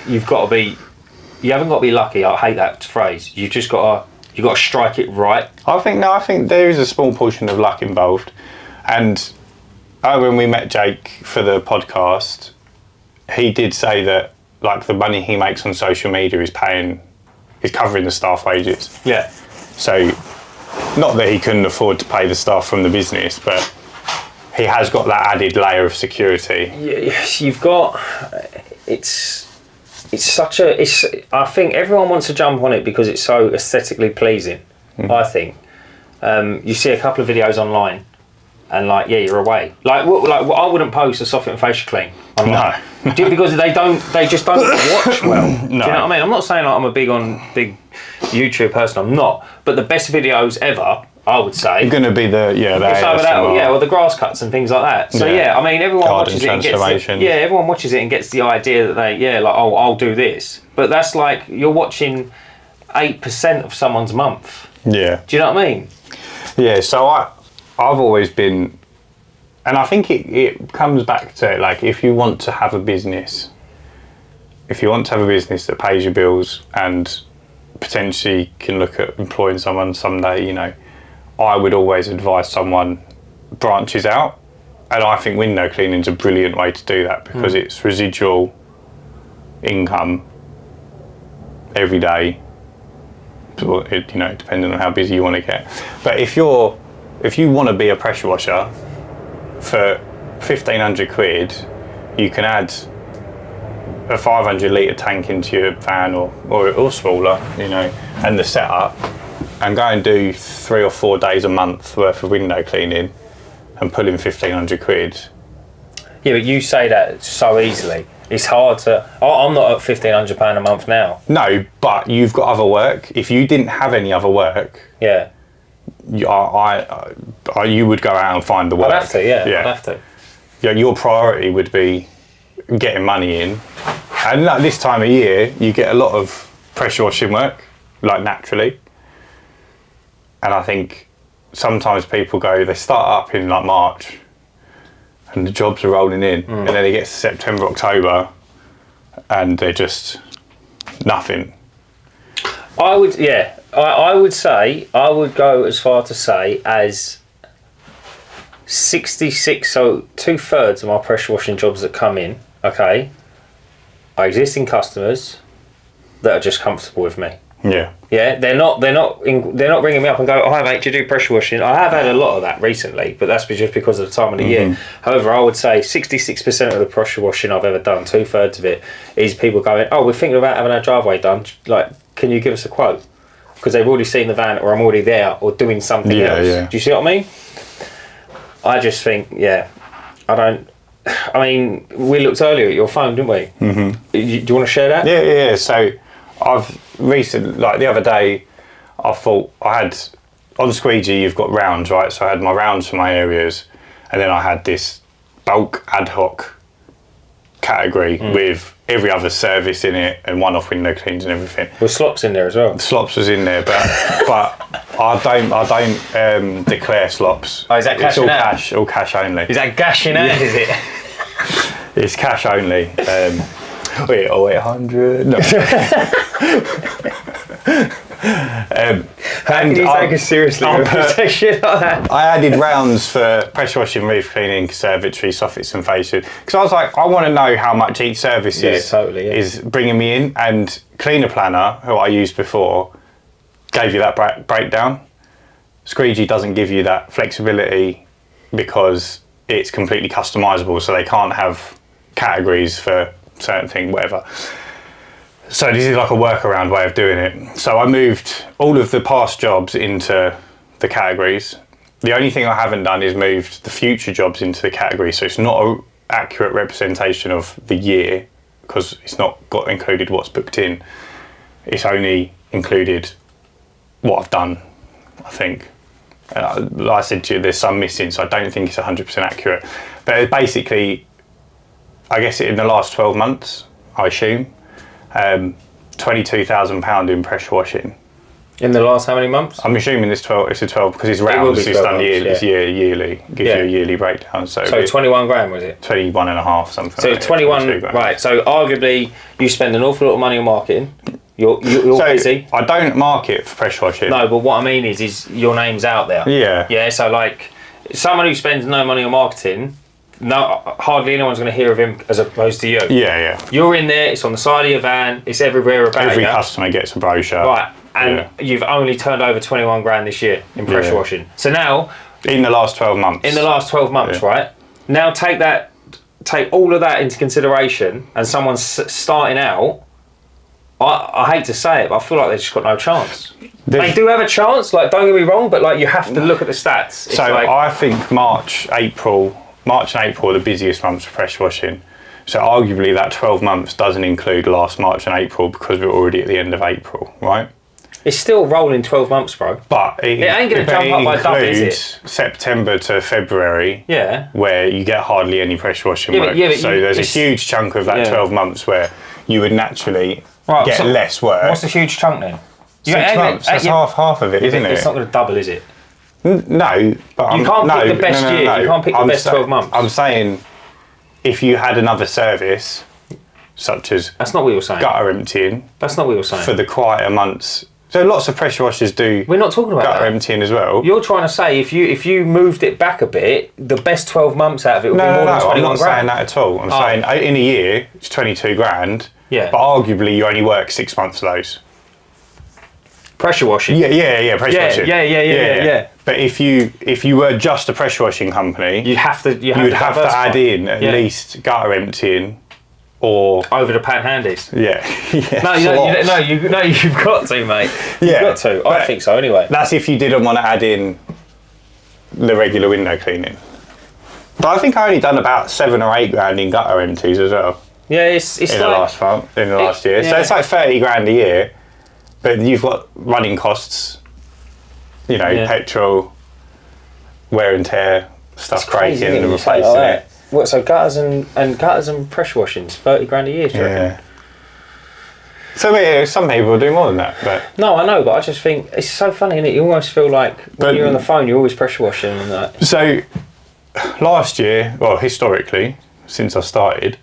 you haven't got to be lucky. I hate that phrase. You've got to strike it right. I
think there is a small portion of luck involved. And when we met Jake for the podcast, he did say that like the money he makes on social media is covering the staff wages. Yeah. So not that he couldn't afford to pay the staff from the business, but he has got that added layer of security.
Yes, you've got. I think everyone wants to jump on it because it's so aesthetically pleasing. I think you see a couple of videos online, and you're away. I wouldn't post a soffit and facial clean online. No, because they just don't watch well. No. Do you know what I mean? I'm not saying I'm a big YouTube person. I'm not. But the best videos ever, I would say,
going to be
or the grass cuts and things like that. So I mean, everyone watches it and everyone watches it and gets the idea that I'll do this. But that's like you're watching 8% of someone's month.
Yeah.
Do you know what I mean?
Yeah. So I've always been, and I think it comes back to like if you want to have a business that pays your bills and potentially can look at employing someone someday, I would always advise someone branches out, and I think window cleaning is a brilliant way to do that because it's residual income every day, depending on how busy you want to get. But if you want to be a pressure washer for 1,500 quid, you can add a 500 litre tank into your van or smaller, and the setup, and go and do 3 or 4 days a month worth of window cleaning and pull in 1,500 quid.
Yeah, but you say that so easily. It's hard to. I'm not at £1,500 a month now.
No, but you've got other work. If you didn't have any other work, you would go out and find the work.
I'd have to, yeah. I'd have to.
Yeah, your priority would be getting money in, and like this time of year, you get a lot of pressure washing work, like naturally. And I think sometimes people they start up in like March, and the jobs are rolling in, and then it gets to September, October, and they're just nothing.
I would say, I would go as far to say as 66, so 2/3 of my pressure washing jobs that come in, okay, are existing customers that are just comfortable with me.
Yeah.
Yeah, they're not ringing me up and go, "Oh, hi mate, do you do pressure washing?" I have had a lot of that recently, but that's just because of the time of the year. However, I would say 66% of the pressure washing I've ever done, 2/3 of it, is people going, "Oh, we're thinking about having our driveway done. Like, can you give us a quote?" Because they've already seen the van, or I'm already there, or doing something else. Yeah. Do you see what I mean? I just think, I mean, we looked earlier at your phone, didn't we? Mm-hmm. Do you want to share that?
Yeah. So I've recently, like the other day, I thought I had, on Squeegee you've got rounds, right? So I had my rounds for my areas, and then I had this bulk ad hoc category with every other service in it and one-off window cleans and everything.
With slops in there as well.
Slops was in there, but I don't declare slops.
Oh, is that cash?
It's all cash only.
Is that gashing out? Is it?
It's cash only. 0800. No.
And can you take us seriously? Shit like that.
I added rounds for pressure washing, roof cleaning, conservatory, soffits and fascias, because I was like, I want to know how much each service is bringing me in. And Cleaner Planner, who I used before, gave you that breakdown. Squeegee doesn't give you that flexibility because it's completely customizable, so they can't have categories for certain thing, whatever. So this is like a workaround way of doing it. So I moved all of the past jobs into the categories. The only thing I haven't done is moved the future jobs into the categories. So it's not an accurate representation of the year because it's not got included what's booked in. It's only included what I've done, I think. Like I said to you, there's some missing, so I don't think it's 100% accurate. But basically, I guess in the last 12 months, I assume, £22,000 in pressure washing.
In the last how many months?
I'm assuming it's a 12 because it's rounds. It's done yearly. It's yearly. Gives you a yearly breakdown. So
21 grand was it?
21 and a half something.
So
like
21. Right. So arguably, you spend an awful lot of money on marketing. You're busy.
I don't market for pressure washing.
No, but what I mean is your name's out there.
Yeah.
Yeah. So like, someone who spends no money on marketing, hardly anyone's going to hear of him as opposed to you.
Yeah.
You're in there. It's on the side of your van. It's everywhere about
Every customer gets a brochure.
Right. And you've only turned over 21 grand this year in pressure washing. So now,
in the last 12 months.
In the last 12 months, right? Now take all of that into consideration, and someone's starting out. I hate to say it, but I feel like they've just got no chance. They do have a chance. Like, don't get me wrong, but like you have to look at the stats. It's
I think March and April are the busiest months for pressure washing. So arguably that 12 months doesn't include last March and April because we're already at the end of April, right?
It's still rolling 12 months, bro.
But it
ain't going to jump up by double, is it?
September to February, where you get hardly any pressure washing work. So there's a huge chunk of that 12 months where you would naturally get less work.
What's the huge chunk then?
6 months. That's half of it, isn't it?
It's not going to double, is it?
No, but
you can't pick the best year. You can't pick the best 12 months.
I'm saying, if you had another service, such as
that's not what you're saying.
Gutter emptying.
That's not what you're saying.
For the quieter months. So lots of pressure washers do.
We're not talking about
gutter emptying as well.
You're trying to say if you moved it back a bit, the best 12 months out of it would be more than 21 grand.
I'm not saying that at all. I'm saying in a year it's 22 grand.
Yeah.
But arguably you only work 6 months of those.
Pressure washing.
Yeah. Pressure washing.
Yeah.
But if you were just a pressure washing company,
you'd have to
add in at least gutter emptying. Or
over the pan handies.
Yeah.
You've got to, mate. You've got to. I think so anyway.
That's if you didn't want to add in the regular window cleaning. But I think I only done about 7 or 8 grand in gutter empties as well.
Yeah, it's
in the last year. Yeah. So it's like 30 grand a year, but you've got running costs, petrol, wear and tear, stuff breaking and replacing it.
What, so gutters and pressure washings, 30 grand a year, do you reckon?
So some people do more than that, but
no, I know, but I just think it's so funny, innit? You almost feel like when you're on the phone, you're always pressure washing and that.
So last year, well, historically, since I started,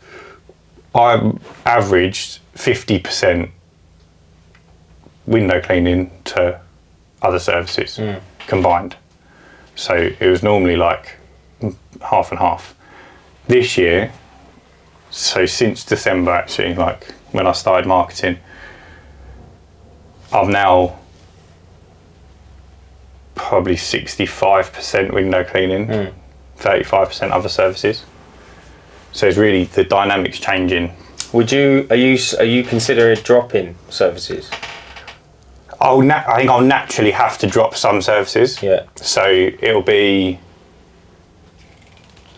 I averaged 50% window cleaning to other services combined. So it was normally like half and half. This year, So since December, actually, like when I started marketing, I'm now probably 65% window cleaning, 35% other services. So it's really the dynamics changing.
Are you considering dropping services?
I think I'll naturally have to drop some services.
Yeah.
So it'll be.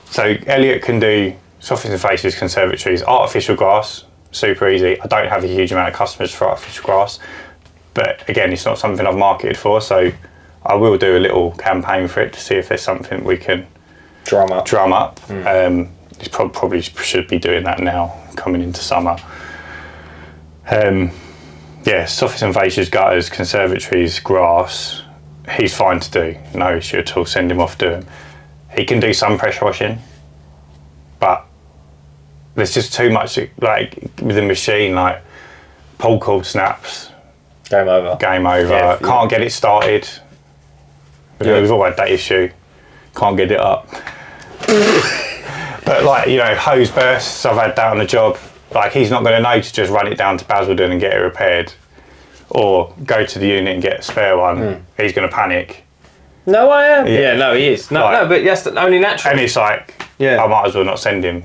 So Elliot can do soffits and faces, conservatories, artificial grass, super easy. I don't have a huge amount of customers for artificial grass, but again, it's not something I've marketed for. So I will do a little campaign for it to see if there's something we can
Drum up.
Probably should be doing that now, coming into summer. Soffits and fascias, gutters, conservatories, grass, he's fine to do. No issue at all, send him off, do him. He can do some pressure washing, but there's just too much, like with the machine, like pull cord snaps.
Game over.
Yeah, can't get it started. We've all had that issue. Can't get it up. But like, hose bursts, I've had that on the job. Like, he's not going to know to just run it down to Basildon and get it repaired, or go to the unit and get a spare one. He's going to panic.
No, I am. Yeah, no, he is. No, but that's only natural.
And it's like, I might as well not send him.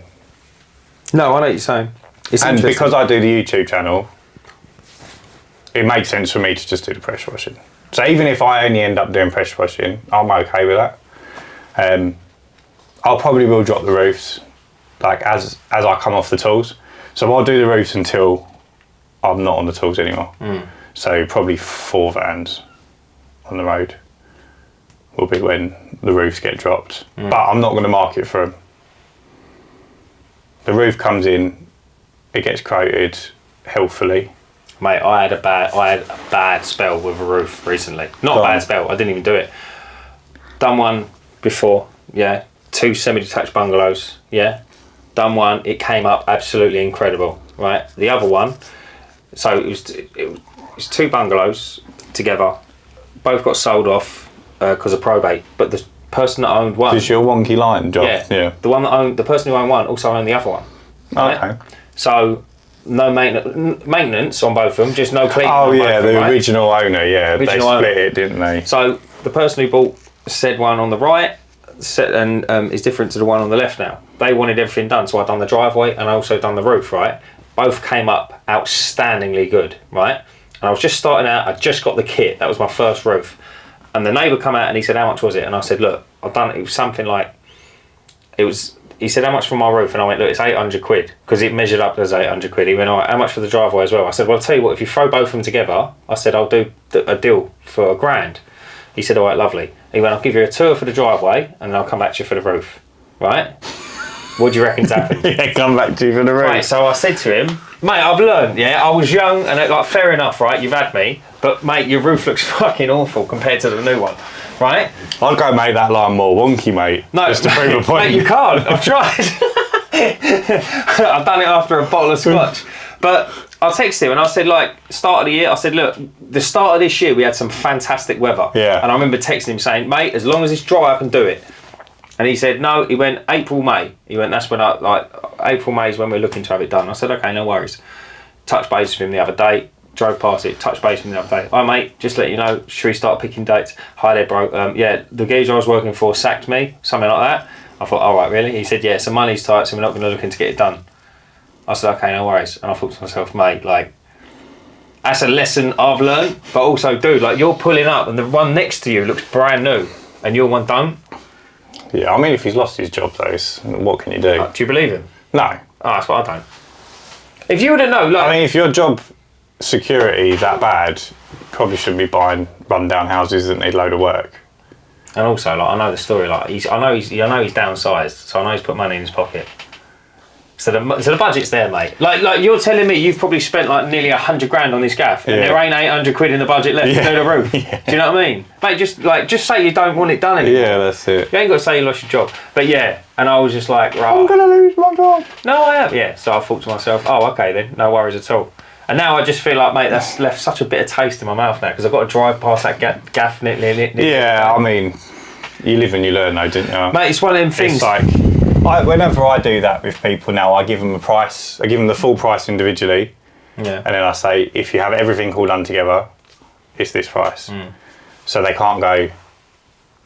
No, I know what you're saying.
And because I do the YouTube channel, it makes sense for me to just do the pressure washing. So even if I only end up doing pressure washing, I'm okay with that. I'll probably will drop the roofs, like as I come off the tools. So I'll do the roofs until I'm not on the tools anymore. So probably 4 vans on the road will be when the roofs get dropped. But I'm not going to market for them. The roof comes in, it gets quoted healthfully.
Mate, I had a bad spell with a roof recently. Not a bad spell, I didn't even do it. Done one before, 2 semi-detached bungalows, Done one, it came up absolutely incredible, right? The other one, so it was 2 bungalows together, both got sold off because of probate, but the person that owned one...
Is your wonky line job?
Yeah. The person who owned one also owned the other one. Right?
Okay.
So, no maintenance on both of them, just no cleaning.
Oh,
on
yeah,
both of them,
the original owner, they split it, didn't they?
So, the person who bought said one on the right is different to the one on the left now. They wanted everything done, so I'd done the driveway and I also done the roof, right? Both came up outstandingly good, right? And I was just starting out, I just got the kit, that was my first roof. And the neighbour come out and he said, how much was it? And I said, look, I've done it, was something like, he said, how much for my roof? And I went, look, it's 800 quid, because it measured up as 800 quid. He went, all right, how much for the driveway as well? I said, well, I'll tell you what, if you throw both of them together, I said, I'll do a deal for £1,000. He said, all right, lovely. He went, I'll give you a tour for the driveway, and then I'll come back to you for the roof, right? What do you reckon's happened?
Come back to you for the roof.
Right, so I said to him, mate, I've learned, I was young, and fair enough, right, you've had me, but mate, your roof looks fucking awful compared to the new one, right?
I'll go make that line more wonky, mate. No, just to prove a point.
Mate, you can't. I've tried. I've done it after a bottle of scotch. But I texted him and I said, start of the year, I said, look, the start of this year we had some fantastic weather.
Yeah.
And I remember texting him saying, mate, as long as it's dry, I can do it. And he said, no, he went April, May. He went, that's when April, May is when we're looking to have it done. I said, okay, no worries. Touched base with him the other day. Drove past it, touched base with him the other day. Hi mate, just let you know, should we start picking dates? Hi there bro, the geezer I was working for sacked me, something like that. I thought, alright really? He said, yeah, so money's tight, so we're not going to look into get it done. I said, okay, no worries. And I thought to myself, mate, that's a lesson I've learned, but also dude, you're pulling up and the one next to you looks brand new and your one don't.
Yeah, I mean if he's lost his job though, what can you do?
Do you believe him?
No.
Oh, that's what I don't. If you would have known,
I mean if your job security that bad, probably shouldn't be buying run-down houses that need a load of work.
And also, I know the story. I know he's downsized, so I know he's put money in his pocket. So the budget's there, mate. Like you're telling me, you've probably spent nearly 100 grand on this gaff, and there ain't 800 quid in the budget left to do the roof. Yeah. Do you know what I mean, mate? Just say you don't want it done anymore.
Yeah, that's it.
You ain't got to say you lost your job. But yeah, and I was just like, right,
I'm gonna lose my job.
No, I am. Yeah. So I thought to myself, oh, okay then, no worries at all. And now I just feel like, mate, that's left such a bitter taste in my mouth now because I've got to drive past that gaff.
Yeah, I mean, you live and you learn though, didn't you?
Mate, it's one of them things.
It's like, Whenever I do that with people now, I give them a price. I give them the full price individually, and then I say, if you have everything all done together, it's this price. So they can't go,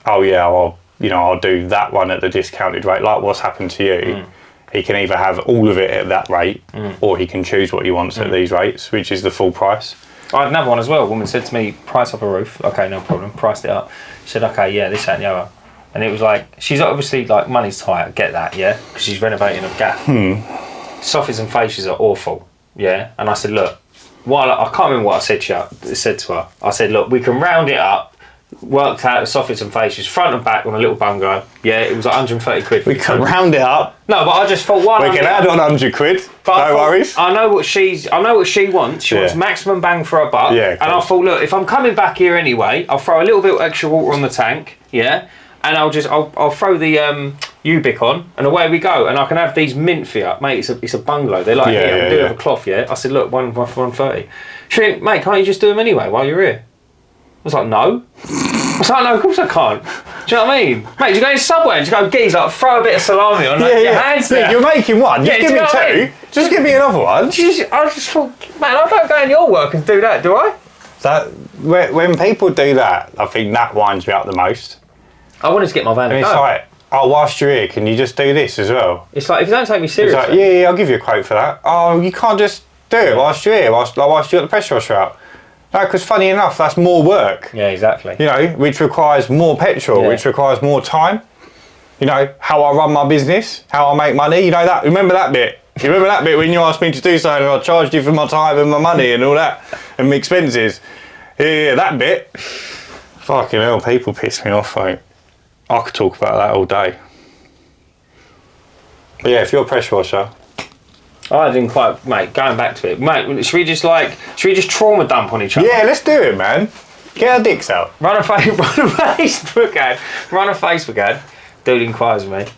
oh yeah, I'll do that one at the discounted rate. Like what's happened to you, he can either have all of it at that rate, or he can choose what he wants at these rates, which is the full price.
I had another one as well. A woman said to me, price up a roof. Okay, no problem. Priced it up. She said, okay, yeah, this, that and the other. And it was like, she's obviously like, money's tight, I get that, yeah? Because she's renovating a gap. Soffits and fascias are awful, yeah? And I said, look, I can't remember what I said to her. I said, look, we can round it up, worked out the soffits and fascias, front and back on a little bungalow. Yeah, it was like 130 quid.
We can round it up.
No, but I just thought, why
we can add on 100 quid. No worries.
I know what she wants. She wants maximum bang for her buck.
Yeah,
and I thought, look, if I'm coming back here anyway, I'll throw a little bit of extra water on the tank, yeah, and I'll throw the U-Bic on, and away we go. And I can have these mint for you, mate. It's a bungalow. They're like, yeah, do it with a cloth, yeah. I said, look, 130. She went, mate, can't you just do them anyway while you're here? I was like, no. I was like, no, of course I can't. Do you know what I mean? Mate, you go in Subway and you go, geez, like, throw a bit of salami on your hands there.
You're making one. Just give me two. Just give me another one.
I just thought, man, I don't go in your work and do that, do I?
When people do that, I think that winds me up the most.
I wanted to get my van and
it's like, oh, whilst you're here, can you just do this as well?
It's like, if you don't take me seriously.
It's like, yeah, I'll give you a quote for that. Oh, you can't just do it whilst you're here, whilst you got the pressure washer out. No, because funny enough, that's more work.
Yeah, exactly.
You know, which requires more petrol, which requires more time. You know, how I run my business, how I make money. You know that. Remember that bit? You remember that bit when you asked me to do something and I charged you for my time and my money and all that and my expenses? Yeah, that bit. Fucking hell, people piss me off, mate. I could talk about that all day. But yeah, if you're a pressure washer.
I didn't quite, mate, going back to it. Mate, should we just trauma dump on each other?
Yeah, let's do it, man. Get our dicks out.
Run a Facebook ad. Dude inquires with me.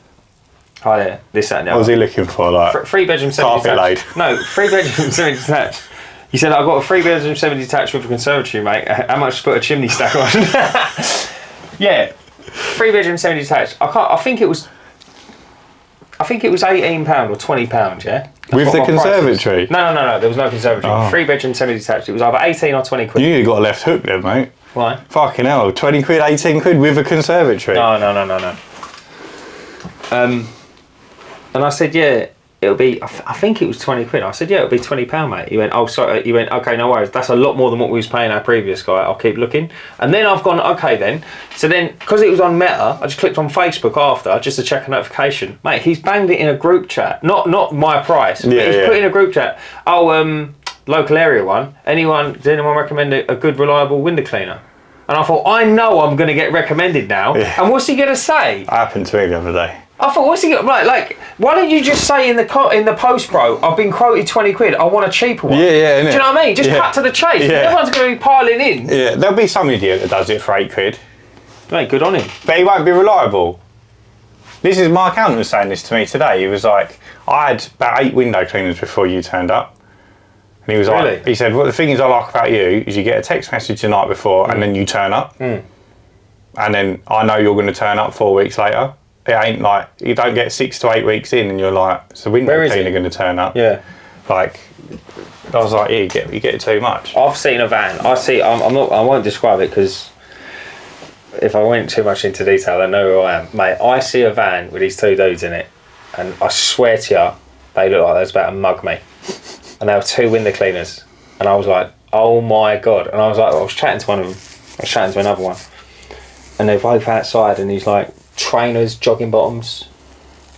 Oh yeah, this, that and the other.
What was he looking for, like?
3-bedroom, 70-detached. No, 3-bedroom, 70-detached. He said, I've got a 3-bedroom, 70-detached with a conservatory, mate. How much to put a chimney stack on? Yeah, 3-bedroom, 70-detached. I think it was £18 or £20, yeah?
With the conservatory?
No, there was no conservatory. 3-bedroom, semi-detached. It was either 18 or 20 quid.
You nearly got a left hook then, mate.
Why?
Fucking hell, 20 quid, 18 quid with a conservatory.
No. And I said, yeah, it'll be, I think it was 20 quid. I said, yeah, it'll be £20, mate. He went, oh, sorry. He went, okay, no worries. That's a lot more than what we was paying our previous guy. I'll keep looking. And then I've gone, okay then. So then, because it was on Meta, I just clicked on Facebook after, just to check a notification. Mate, he's banged it in a group chat. Not my price. But he's put in a group chat. Oh, local area one. Does anyone recommend a good, reliable window cleaner? And I thought, I know I'm going to get recommended now. Yeah. And what's he going to say?
That happened to me the other day.
I thought, what's he going to, like, why don't you just say in the post, bro, I've been quoted 20 quid, I want a cheaper one.
Yeah, innit?
Do you know what I mean? Just cut to the chase. Yeah. Everyone's going to be piling in.
Yeah, there'll be some idiot that does it for 8 quid.
Mate, good on him.
But he won't be reliable. My accountant was saying this to me today. He was like, I had about 8 window cleaners before you turned up. And he was like, he said, well, the thing is I like about you is you get a text message the night before and then you turn up. And then I know you're going to turn up 4 weeks later. It ain't like, you don't get 6 to 8 weeks in and you're like, is the window cleaner going to turn up?
Yeah.
Like, I was like, yeah, you get it too much.
I've seen a van. I won't describe it because if I went too much into detail, they know who I am. Mate, I see a van with these 2 dudes in it and I swear to you, they look like they was about to mug me. And there were 2 window cleaners. And I was like, oh my God. And I was chatting to one of them. I was chatting to another one. And they're both outside and he's like, trainers, jogging bottoms.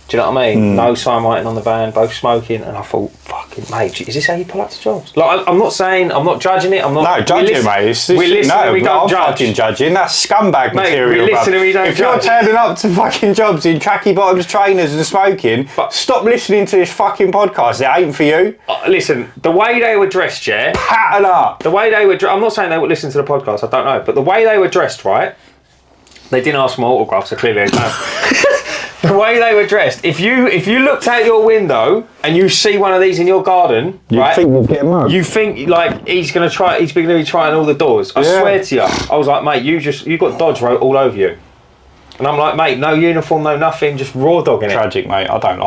Do you know what I mean? No sign writing on the van, both smoking. And I thought, fucking mate, is this how you pull up to jobs? Like, I'm not saying, I'm not judging it. I'm not.
No, judging, mate.
We listen and we don't judge.
Fucking judging. That's scumbag material.
We listen and we don't
if
judge.
You're turning up to fucking jobs in tracky bottoms, trainers, and smoking, stop listening to this fucking podcast. It ain't for you.
Listen, the way they were dressed, yeah.
Pattern up.
The way they were. I'm not saying they would listen to the podcast. I don't know, but the way they were dressed, right? They didn't ask for my autograph, so clearly they don't. The way they were dressed, if you looked out your window and you see one of these in your garden,
you think you'll get mugged.
You think like he's going to be trying all the doors. I swear to you, I was like, mate, you got Dodge all over you. And I'm like, mate, no uniform, no nothing, just raw dogging it.
Tragic, mate. I don't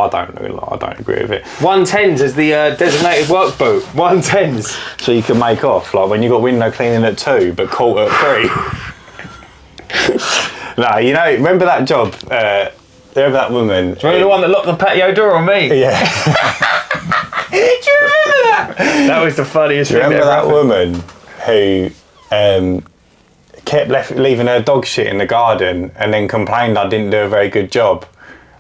agree with it.
110s as the designated work boot. 110s.
So you can make off, like when you got window cleaning at 2, but caught at 3. No, you know, remember that job? Remember that woman?
Do you remember the one that locked the patio door on me?
Yeah.
Do you remember that? That was the funniest thing.
Remember that woman who kept leaving her dog shit in the garden and then complained I didn't do a very good job?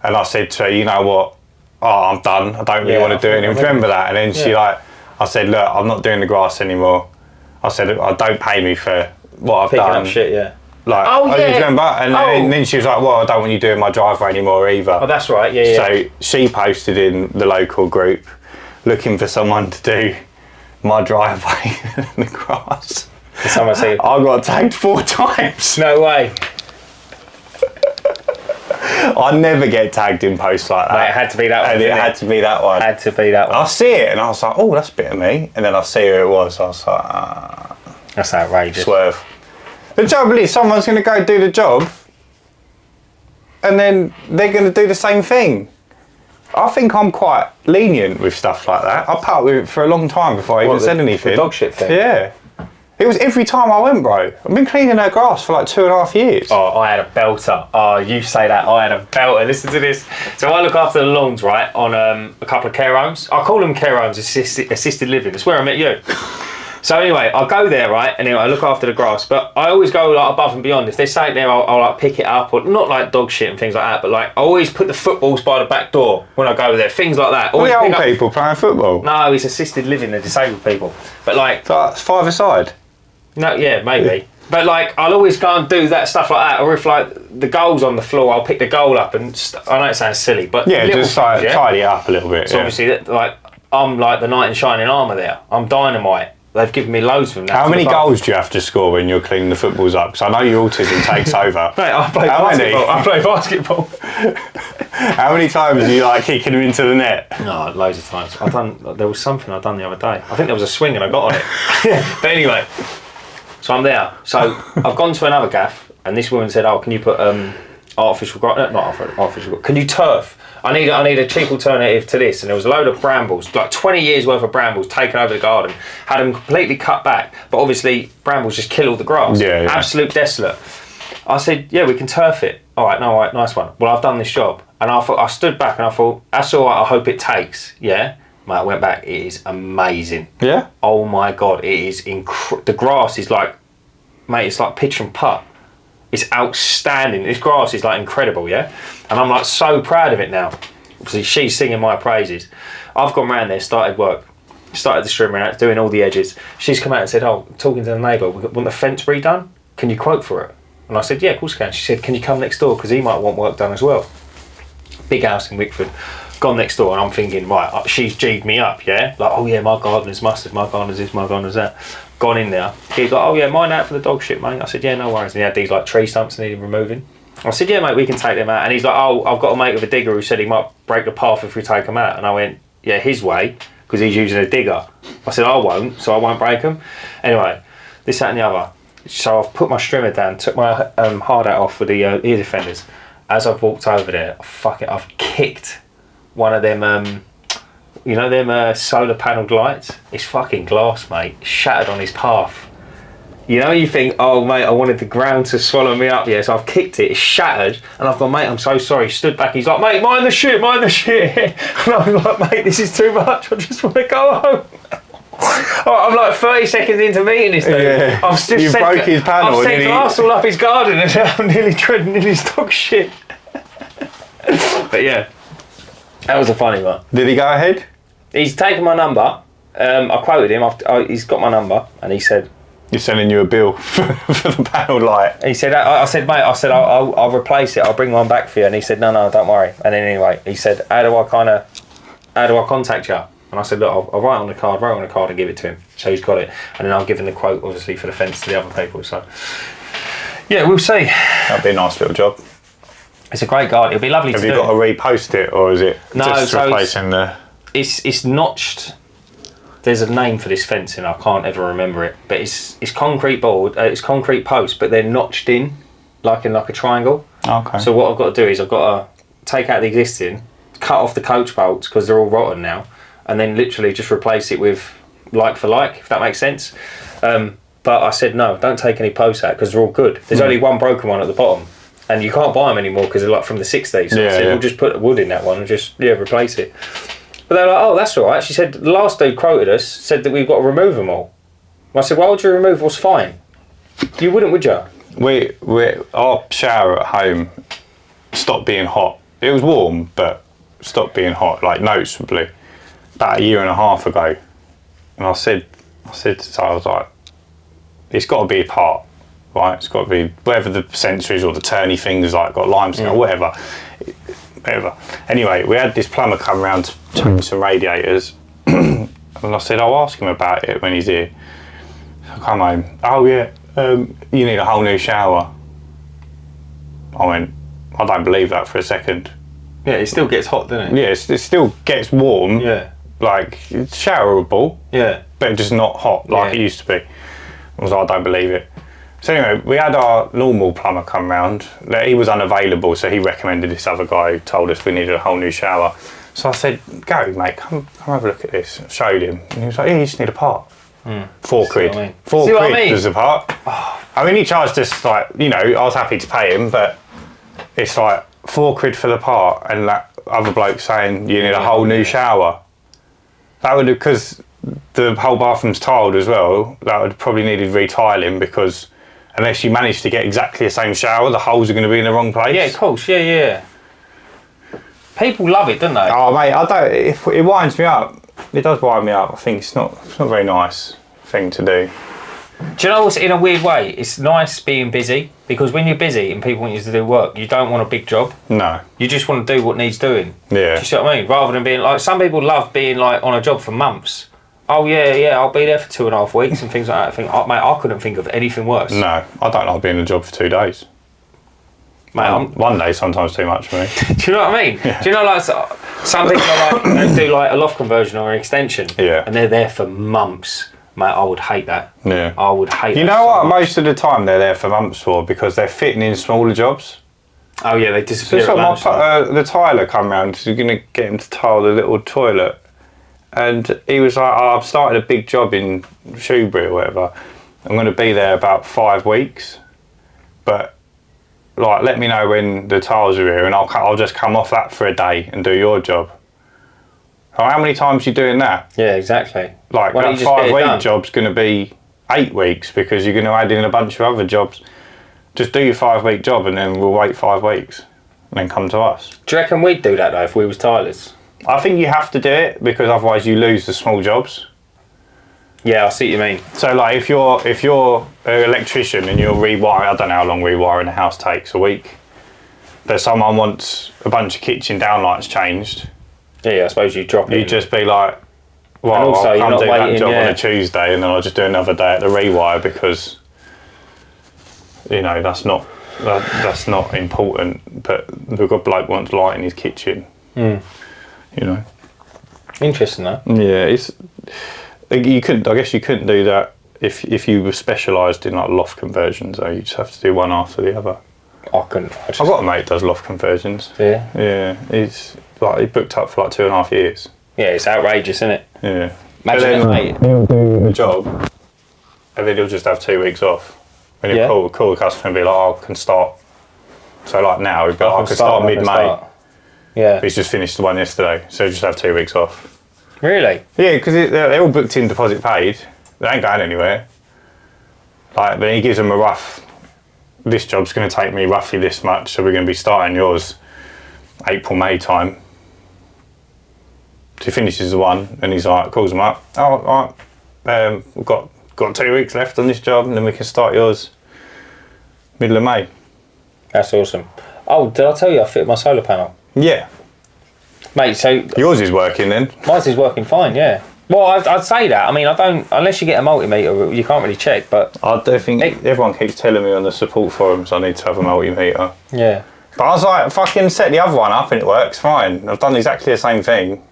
And I said to her, you know what? Oh, I'm done. I don't really want to do it anymore. Do you remember that? And then she I said, look, I'm not doing the grass anymore. I said, don't pay me for what I've
Picking
done.
up shit, yeah.
Like,
oh,
do you
yeah.
remember? And then she was like, well, I don't want you doing my driveway anymore either.
Oh, that's right, yeah.
So she posted in the local group looking for someone to do my driveway and the grass.
Did someone say,
I got tagged 4 times.
no way.
I never get tagged in posts like that.
Mate, it had to be that one.
And it had to be that one.
Had to be that one.
I see it and I was like, oh, that's a bit of me. And then I see who it was. I was like,
That's outrageous.
swerve. The trouble is, someone's going to go do the job and then they're going to do the same thing. I think I'm quite lenient with stuff like that. I put up with it for a long time before I even said anything.
The dog shit thing?
Yeah. It was every time I went, bro. I've been cleaning her grass for like 2.5 years.
Oh, I had a belter. Oh, you say that. I had a belter. Listen to this. So I look after the lawns, right, on a couple of care homes. I call them care homes, assisted living. That's where I met you. So anyway, I go there, right, and anyway, I look after the grass, but I always go like above and beyond. If there's something there, I'll like pick it up, or not like dog shit and things like that, but like I always put the footballs by the back door when I go there, things like that.
All the old people playing football?
No, it's assisted living, the disabled people. But like...
So it's 5-a-side?
No, yeah, maybe. But like, I'll always go and do that stuff like that, or if like the goal's on the floor, I'll pick the goal up and... I know it sounds silly, but...
Yeah, just like tidy it up a little bit.
So obviously, like, I'm like the knight in shining armour there. I'm dynamite. They've given me loads of them.
How many goals do you have to score when you're cleaning the footballs up? Because I know your autism takes over.
Mate, I play basketball.
How many times are you like kicking them into the net?
No, loads of times. There was something I'd done the other day. I think there was a swing and I got on it. But anyway, so I'm there. So I've gone to another gaff, and this woman said, "Oh, can you put artificial grass? Not artificial. Can you turf? I need a cheap alternative to this." And there was a load of brambles, like 20 years worth of brambles taken over the garden, had them completely cut back, but obviously brambles just kill all the grass.
Yeah.
Absolute desolate. I said, yeah, we can turf it. All right, nice one. Well, I've done this job. And I stood back and I thought, that's all right, I hope it takes. Yeah. Mate, I went back, it is amazing. Yeah? Oh my God, it is the grass is like, mate, it's like pitch and putt. It's outstanding. This grass is like incredible, yeah? And I'm like so proud of it now. Obviously, she's singing my praises. I've gone round there, started work, started the trimming out, doing all the edges. She's come out and said, oh, talking to the neighbour, we want the fence redone? Can you quote for it? And I said, yeah, of course I can. She said, can you come next door? Because he might want work done as well. Big house in Wickford. Gone next door and I'm thinking, right, she's G'd me up, yeah? Like, oh yeah, my gardener's mustard, my gardener's this, my gardener's that. Gone in there. He's like, oh yeah, mine out for the dog shit, mate. I said, yeah, no worries. And he had these like tree stumps needing removing. I said, yeah, mate, we can take them out. And he's like, oh, I've got a mate with a digger who said he might break the path if we take them out. And I went, yeah, his way, because he's using a digger. I said, I won't, so I won't break them. Anyway, this, that and the other. So I've put my strimmer down, took my hard hat off for the ear defenders. As I've walked over there, I've kicked one of them, you know them solar panelled lights? It's fucking glass, mate. Shattered on his path. You know, you think, oh mate, I wanted the ground to swallow me up. Yeah, so I've kicked it, it's shattered, and I've gone, mate, I'm so sorry. Stood back, he's like, mate, mind the shit. And I'm like, mate, this is too much. I just want to go home. I'm like 30 seconds into meeting this dude. Yeah. I've just
you broke his panel.
I've sent glass all up his garden and I'm nearly treading in his dog shit. But yeah, that was a funny one.
Did he go ahead?
He's taken my number. I quoted him. He's got my number, and he said,
"He's sending you a bill for the panel light."
He said, "I said, mate. I said, I'll replace it. I'll bring one back for you." And he said, "No, don't worry." And then anyway, he said, "How do I contact you?" And I said, "Look, I'll write on the card and give it to him." So he's got it, and then I'll give him the quote, obviously, for the fence to the other people. So yeah, we'll see.
That'd be a nice little job.
It's a great guard. It'll be lovely to do.
Have you got to repost it, or is it just
so
replacing the...
It's notched. There's a name for this fencing, I can't ever remember it. But it's concrete board, it's concrete posts, but they're notched in. like in like a triangle.
Okay.
So what I've got to do is I've got to take out the existing, cut off the coach bolts because they're all rotten now, and then literally just replace it with like for like, if that makes sense. But I said no, don't take any posts out because they're all good. There's only one broken one at the bottom, and you can't buy them anymore because they're like from the 60s. So I said we'll just put the wood in that one and just replace it. But they're like, oh, that's all right. She said the last dude quoted us, said that we've got to remove them all. I said, why would you remove what's fine? You wouldn't, would you?
Our shower at home stopped being hot. It was warm, but stopped being hot, like noticeably, about a year and a half ago. And I said, so I was like, it's got to be a part, right? It's got to be whatever the sensor is or the turny things like got limestone or whatever. Anyway, we had this plumber come around to change some radiators, and I said, I'll ask him about it when he's here. So I come home. Oh yeah, you need a whole new shower. I went, I don't believe that for a second.
Yeah, it still gets hot, doesn't it?
Yeah, it still gets warm.
Yeah.
Like, it's showerable.
Yeah.
But just not hot like it used to be. I was like, I don't believe it. So anyway, we had our normal plumber come round. He was unavailable, so he recommended this other guy who told us we needed a whole new shower. So I said, go mate, come have a look at this. I showed him, and he was like, yeah, you just need a part. £4 quid.
I mean?
£4
See what I
quid
mean?
was a part. I mean, he charged us like, you know, I was happy to pay him, but it's like £4 quid for the part, and that other bloke saying you need a whole new shower. That would, because the whole bathroom's tiled as well, that would probably needed retiling, because unless you manage to get exactly the same shower, the holes are going to be in the wrong place.
Yeah, of course, yeah. People love it, don't they?
Oh mate, I don't. It winds me up. It does wind me up. I think it's not a very nice thing to do.
Do you know what's in a weird way? It's nice being busy, because when you're busy and people want you to do work, you don't want a big job.
No.
You just want to do what needs doing.
Yeah.
Do you see what I mean? Rather than being like, some people love being like on a job for months. Oh yeah, I'll be there for 2.5 weeks and things like that. I think, mate, I couldn't think of anything worse.
No, I don't like being in a job for 2 days.
Mate,
One day sometimes too much for me.
do you know what I mean? Yeah. Do you know, like, some people are like, they do like a loft conversion or an extension, and they're there for months. Mate, I would hate that.
Yeah.
I would hate that.
You know what? Most of the time they're there for months for, because they're fitting in smaller jobs.
Oh yeah, they disappear.
So the tiler come round. So you're gonna get him to tile the little toilet, and he was like, "Oh, I've started a big job in Shoebury or whatever. I'm going to be there about 5 weeks, but like, let me know when the tiles are here, and I'll just come off that for a day and do your job." How many times are you doing that?
Yeah, exactly.
Like, that 5-week job's going to be 8 weeks, because you're going to add in a bunch of other jobs. Just do your 5-week job, and then we'll wait 5 weeks and then come to us.
Do you reckon we'd do that though if we was tilers?
I think you have to do it, because otherwise you lose the small jobs.
Yeah, I see what you mean.
So like, if you're an electrician and you're rewiring, I don't know how long rewiring a house takes, a week. But someone wants a bunch of kitchen downlights changed.
Yeah, I suppose you drop it.
You'd just be like, well,
also,
I'll come do that job
yeah.
on a Tuesday, and then I'll just do another day at the rewire, because, you know, that's not important. But the good bloke wants light in his kitchen. You know.
Interesting though.
Yeah, you couldn't. I guess you couldn't do that if you were specialised in like loft conversions. Though you just have to do one after the other.
I couldn't.
I've got a mate that does loft conversions.
Yeah.
Yeah, he's like, he booked up for like 2.5 years.
Yeah, it's outrageous, isn't it?
Yeah.
Imagine that, mate.
He'll do the job, and then he'll just have 2 weeks off. And he'll call the customer and be like, "Oh, I can start." So like now, he'd be like, I can start mid-May.
Yeah.
But he's just finished the one yesterday, so he'll just have 2 weeks off.
Really?
Yeah, because they're all booked in, deposit paid. They ain't going anywhere. Like, but he gives them a rough, this job's going to take me roughly this much, so we're going to be starting yours April, May time. So he finishes the one, and he's like, calls them up. "Oh, all right, we've got 2 weeks left on this job, and then we can start yours middle of May."
That's awesome. Oh, did I tell you I fitted my solar panel?
Yeah.
Mate, so...
Yours is working then?
Mine is working fine, yeah. Well, I'd say that. I mean, I don't... Unless you get a multimeter, you can't really check, but...
I do think everyone keeps telling me on the support forums I need to have a multimeter.
Yeah.
But I was like, fucking set the other one up and it works fine. I've done exactly the same thing.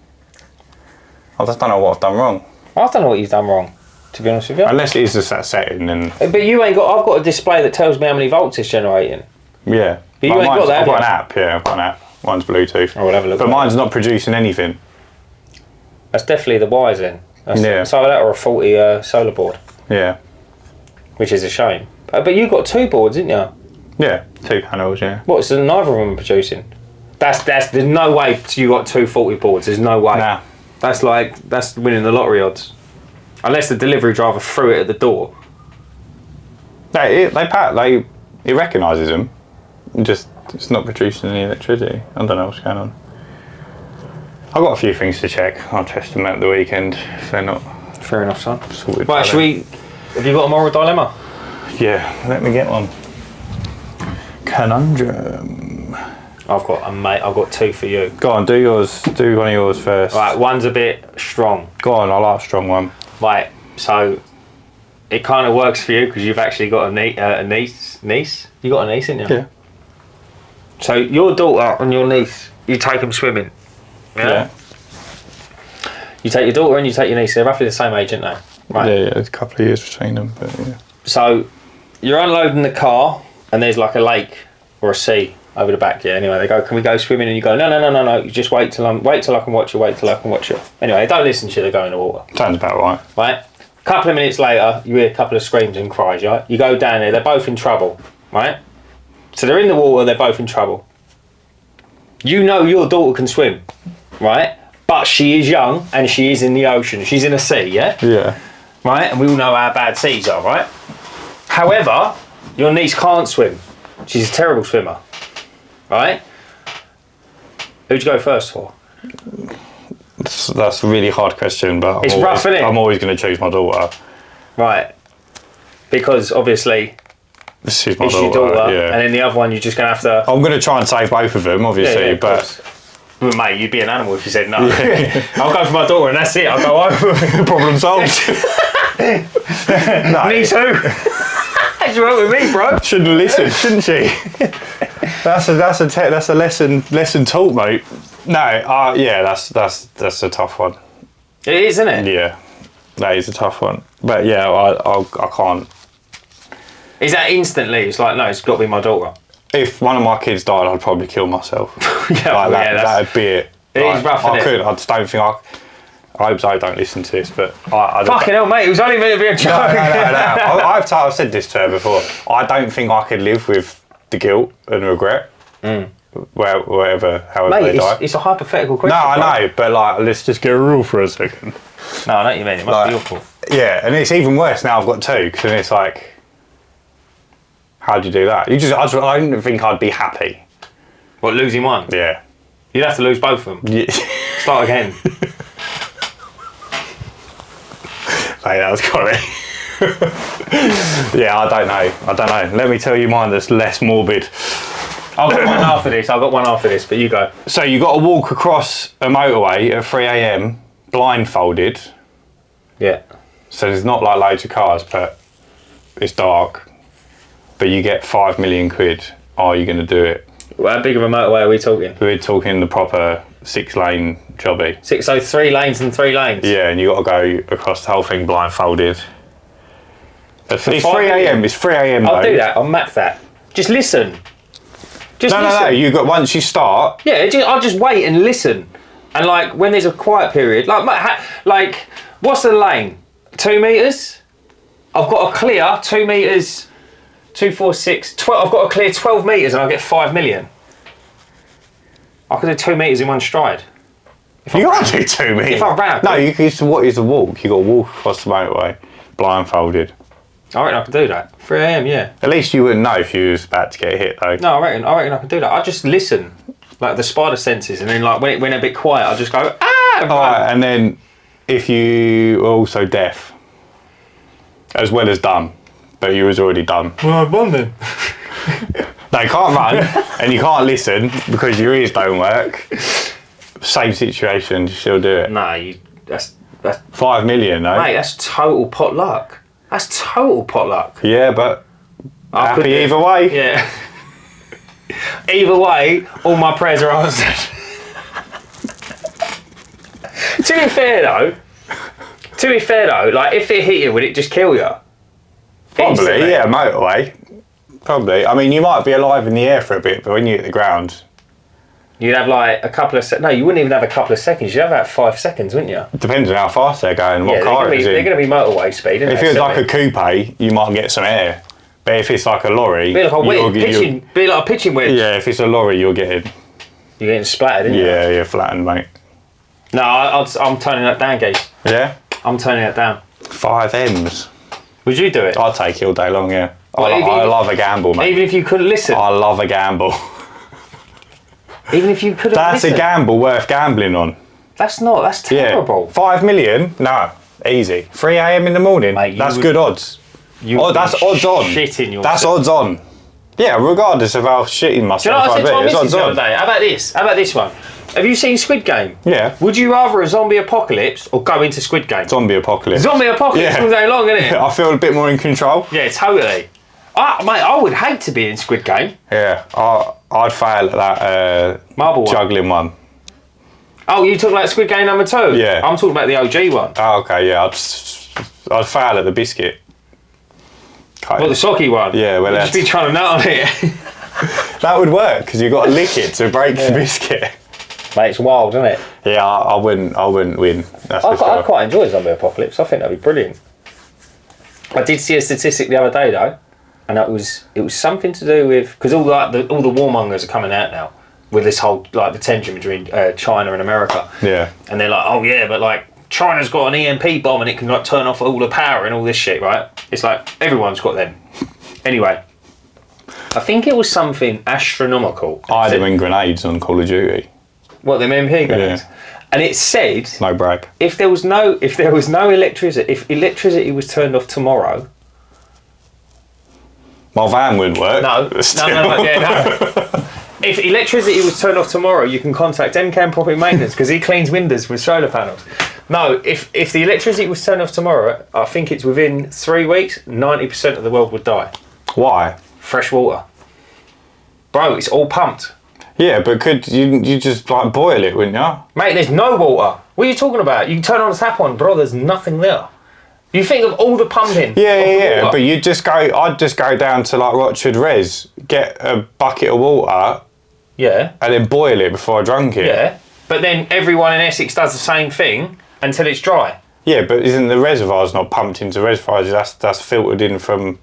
I just don't know what I've done wrong.
I don't know what you've done wrong, to be honest with you.
Unless it is just that setting, then...
But you ain't got... I've got a display that tells me how many volts it's generating.
Yeah.
You ain't got that,
I've got an
have
app, yeah, I've got an app. Mine's Bluetooth.
Oh, we'll have a look
but
at
mine's not producing anything.
That's definitely the wires then. That's
Yeah.
It's either that or a faulty solar board,
Yeah.
which is a shame. But you got 2 boards, didn't you?
Yeah, 2 panels, yeah.
What, so neither of them are producing? There's no way you got 2 faulty boards. There's no way.
Nah.
That's winning the lottery odds. Unless the delivery driver threw it at the door.
It recognises them. Just it's not producing any electricity. I don't know what's going on. I've got a few things to check. I'll test them at the weekend if they're not
Fair enough, son.
sorted.
Right, have you got a moral dilemma?
Yeah, let me get one. Conundrum.
I've got 2 for you.
Go on, do yours. Do one of yours first.
Right, one's a bit strong.
Go on, I like a strong one.
Right, so it kind of works for you because you've actually got a niece. Niece? You got a niece, didn't you?
Yeah.
So your daughter and your niece, you take them swimming.
Yeah.
You take your daughter and you take your niece. They're roughly the same age, aren't they? Right.
Yeah, there's a couple of years between them, but yeah.
So you're unloading the car and there's like a lake or a sea over the back. Yeah. Anyway, they go, "Can we go swimming?" And you go, "No. You just wait till I can watch you. Anyway, they don't listen to you. They go in the water.
Sounds about right.
Right. A couple of minutes later, you hear a couple of screams and cries. Right. You go down there. They're both in trouble. Right. So they're in the water. They're both in trouble. You know your daughter can swim, right? But she is young and she is in the ocean. She's in a sea, yeah?
Yeah.
Right? And we all know how bad seas are, right? However, your niece can't swim. She's a terrible swimmer, right? Who'd you go first for?
That's a really hard question, but
It's rough, isn't it?
I'm always going to choose my daughter.
Right. Because obviously
This is my
it's
daughter.
your daughter,
Yeah.
and then the other one you're just going to have to...
I'm going to try and save both of them, obviously,
of
but
course. Well, mate, you'd be an animal if you said no. I'll go for my daughter and that's it. I'll go home.
problem solved. No.
Me too. How'd you work with me, bro?
Shouldn't have listened, shouldn't she? That's a lesson taught, mate. No, yeah, that's a tough one.
It is, isn't it?
Yeah, that is a tough one. But yeah, I can't.
Is that instantly? It's like, no, it's got to be my daughter.
If one of my kids died, I'd probably kill myself. That'd be it.
It is rough,
I
isn't it?
could. I just don't think I hope Zoe don't listen to this, but
Fucking hell, mate, it was only meant to be a joke.
No. I've said this to her before. I don't think I could live with the guilt and regret. However
Mate,
they die.
it's a hypothetical question.
No, I know, but like, let's just get real for a second.
No, I know what you mean. It must be awful.
Yeah, and it's even worse now. I've got 2, because it's like, how'd you do that? I don't think I'd be happy.
What, losing one?
Yeah.
You'd have to lose both of them.
Yeah.
Start again.
Mate, that was quality. Yeah, I don't know. Let me tell you mine that's less morbid.
I've got one after this, but you go.
So you got to walk across a motorway at 3 a.m. blindfolded.
Yeah.
So there's not like loads of cars, but it's dark. But you get 5 million quid. Are you going to do it?
Well, how big of a motorway are we talking?
We're talking the proper 6-lane jobby.
3 lanes and 3 lanes?
Yeah, and you got to go across the whole thing blindfolded. It's 3
5
a.m. It's 3 a.m.
I'll do that. I'll map that. Just listen.
No. You got once you start.
Yeah, I'll just wait and listen. And like when there's a quiet period, like what's the lane? 2 meters. I've got to clear 2 meters. 2, 4, 6, 12. I've got to clear 12 meters, and I'll get 5 million. I could do 2 meters in one stride.
You can't do 2 meters.
If I ran.
No, what is the walk? You got to walk across the motorway, blindfolded.
I reckon I could do that. 3 a.m. Yeah.
At least you wouldn't know if you was about to get hit, though.
No, I reckon I could do that. I just listen, like the spider senses, and then like when it went a bit quiet, I just go ah.
All right, and then if you were also deaf, as well as dumb, but you was already dumb.
Well, I've won then.
No, you can't run and you can't listen because your ears don't work. Same situation, you still do it.
Nah, that's
5 million, though.
mate. That's total pot luck.
Yeah, but
I could
happy
do-
either way.
Yeah. Either way, all my prayers are answered. To be fair though, like if it hit you, would it just kill you?
Probably,
Instantly.
yeah, motorway. Probably. I mean, you might be alive in the air for a bit, but when you hit the ground...
You'd have like a couple of seconds. No, you wouldn't even have a couple of seconds. You'd have about 5 seconds, wouldn't you?
It depends on how fast they're going and what car it's in.
They're going to be motorway speed,
If it was like a coupe, you might get some air. But if it's like a lorry...
Be like a pitching wedge.
Yeah, if it's a lorry, you're getting
splattered, isn't you?
Yeah, you're flattened, mate.
No, I'm turning that down, Gaze.
Yeah?
I'm turning that down.
5 M's.
Would you do it?
I'd take it all day long, yeah.
Well,
I love a gamble, mate.
Even if you couldn't listen?
I love a gamble.
Even if you couldn't
That's
listen?
a gamble worth gambling on.
That's terrible.
Yeah. 5 million? No, easy. 3 a.m. in the morning?
Mate,
that's good odds.
That's
odds on.
Shitting yourself.
That's odds on. Yeah, regardless of how shitting myself.
Do you know what I said to my
it's
missus
odds
the
on.
other day? How about this? How about this one? Have you seen Squid Game?
Yeah.
Would you rather a zombie apocalypse or go into Squid Game?
Zombie apocalypse.
Zombie apocalypse all day long, isn't it?
I feel a bit more in control.
Yeah, totally. Mate, I would hate to be in Squid Game.
Yeah, I'd fail at that
Marble one.
juggling one.
Oh, you talking about Squid Game number 2?
Yeah.
I'm talking about the OG one.
Oh, okay, yeah. I'd fail at the biscuit.
What, the socky one?
Yeah, well,
You'd just be trying to nut on it.
That would work because you've got to lick it to break the biscuit.
Mate, it's wild, isn't it?
Yeah, I wouldn't win. That's for sure.
I quite enjoy Zombie Apocalypse. I think that'd be brilliant. I did see a statistic the other day though, and it was something to do with because all the warmongers are coming out now with this whole like the tension between China and America.
Yeah.
And they're like, oh yeah, but like China's got an EMP bomb and it can like turn off all the power and all this shit, right? It's like everyone's got them. Anyway, I think it was something astronomical.
I had them in grenades on Call of Duty.
What, them MP grenades?
Yeah.
And it said
No brag.
if there was no electricity, if electricity was turned off tomorrow.
My van wouldn't work.
No. If electricity was turned off tomorrow, you can contact MCAM Property Maintenance because he cleans windows with solar panels. No, if the electricity was turned off tomorrow, I think it's within 3 weeks, 90% of the world would die.
Why?
Fresh water. Bro, it's all pumped.
Yeah, but could you just like boil it, wouldn't you?
Mate, there's no water. What are you talking about? You can turn on the tap on, bro, there's nothing there. You think of all the pumping.
Yeah, but I'd just go down to like Rochford Res, get a bucket of water,
Yeah.
and then boil it before I drank it.
Yeah. But then everyone in Essex does the same thing until it's dry.
Yeah, but isn't the reservoirs not pumped into reservoirs? That's filtered in from...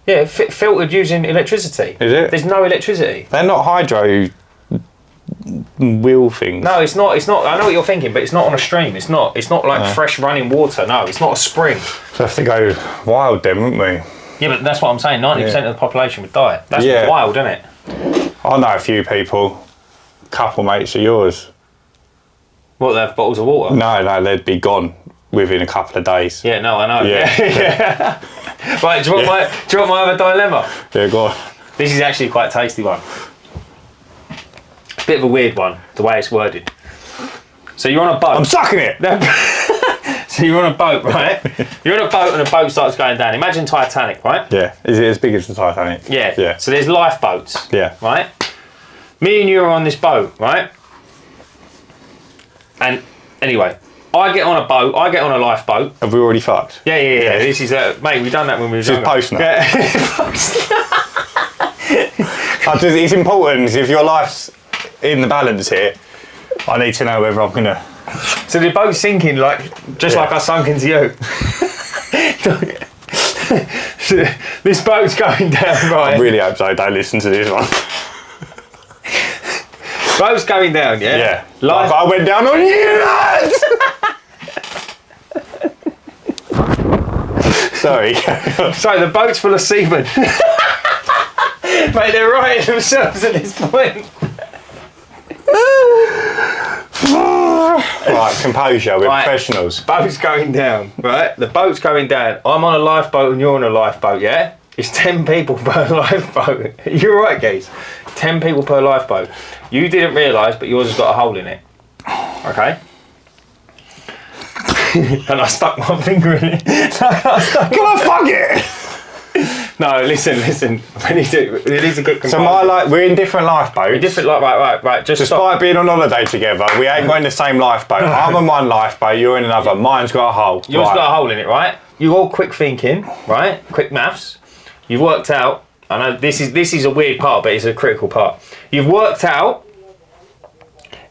Yeah, filtered using electricity.
Is it?
There's no electricity.
They're not hydro wheel things.
No, it's not. I know what you're thinking, but it's not on a stream. It's not like fresh running water. No, it's not a spring.
So have to go wild then, wouldn't we?
Yeah, but that's what I'm saying. 90% of the population would die. That's
Yeah.
wild, isn't it?
I know a few people, couple mates of yours.
What, they have bottles of water?
No, they'd be gone within a couple of days.
Yeah, no, I know.
Yeah.
Right, do you want my other dilemma?
Yeah, go on.
This is actually quite a tasty one. Bit of a weird one, the way it's worded. So you're on a boat.
I'm sucking it!
So you're on a boat, right? You're on a boat and a boat starts going down. Imagine Titanic, right?
Yeah. Is it as big as the Titanic?
Yeah.
Yeah.
So there's lifeboats.
Yeah.
Right? Me and you are on this boat, right? And anyway, I get on a boat, I get on a lifeboat.
Have we already fucked?
Yeah. This is, mate, we've done that when we were
This is
younger.
post now.
Yeah.
It's important if your life's in the balance here. I need to know whether I'm gonna.
So the boat's sinking just like I sunk into you. So this boat's going down, right?
I really hope so. Don't listen to this one.
Boat's going down, yeah?
Yeah. Like I went down on you, lads! Sorry.
So the boat's full of seamen. Mate, they're writing themselves at this point.
Right, composure, we're professionals.
Boat's going down, right? The boat's going down. I'm on a lifeboat and you're on a lifeboat, yeah? It's 10 people per lifeboat. You're right, guys. 10 people per lifeboat. You didn't realise, but yours has got a hole in it. Okay? And I stuck my finger in it.
Can I fuck it?
No, listen. We need to get
So we're in different lifeboats.
We're different, right. Just
Despite
stop.
being on holiday together, we ain't got in the same lifeboat. I'm on one lifeboat, you're in another. Mine's got a hole.
Yours got a hole in it, right? You're all quick thinking, right? Quick maths. You've worked out I know this is a weird part, but it's a critical part. You've worked out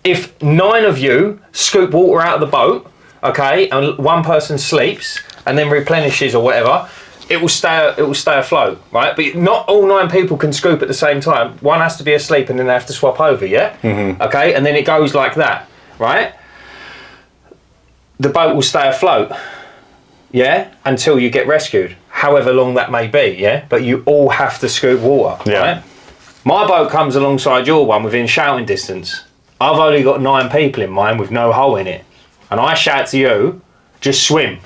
if 9 of you scoop water out of the boat, okay, and one person sleeps and then replenishes or whatever, it will stay afloat, right? But not all 9 people can scoop at the same time. One has to be asleep and then they have to swap over, yeah? Mm-hmm. Okay, and then it goes like that, right? The boat will stay afloat, yeah, until you get rescued, however long that may be, yeah? But you all have to scoop water, right? My boat comes alongside your one within shouting distance. I've only got 9 people in mine with no hole in it. And I shout to you, just swim.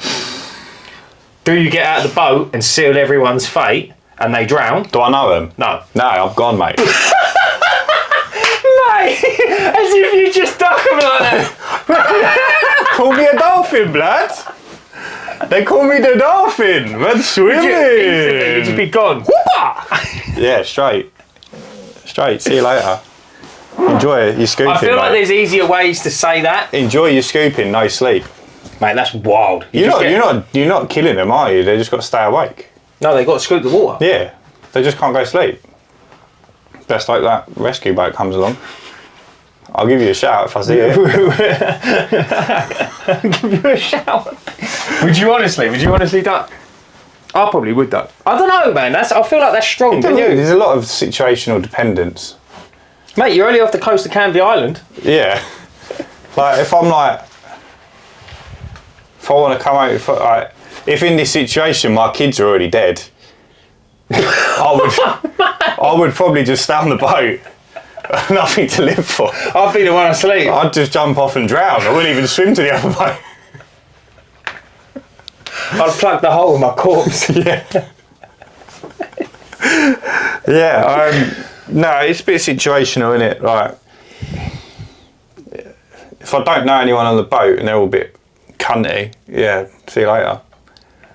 Do you get out of the boat and seal everyone's fate and they drown?
Do I know them?
No.
No, I'm gone, mate.
Mate, as if you just duck them like that.
Call me a dolphin, blood. They call me the dolphin. We're swimming.
You'd just be gone.
Yeah, straight. See you later. Enjoy your scooping.
I feel like
mate.
there's easier ways to say that.
Enjoy your scooping, no sleep.
Mate, that's wild.
You're not killing them, are you? They just got to stay awake.
No, they got to scoop the water.
Yeah, they just can't go to sleep. Best like that rescue boat comes along. I'll give you a shout if I see it.
I'll give you a shout. Would you honestly duck? I probably would duck. I don't know, man. I feel like that's strong.
There's a lot of situational dependence.
Mate, you're only off the coast of Canvey Island.
Yeah. Like if I want to come out, if in this situation my kids are already dead, I would probably just stay on the boat. Nothing to live for.
I'd be the one asleep.
I'd just jump off and drown. I wouldn't even swim to the other boat.
I'd plug the hole with my corpse.
Yeah. No, it's a bit situational, isn't it? Like, if I don't know anyone on the boat and they're all a bit cunty, yeah, see you later.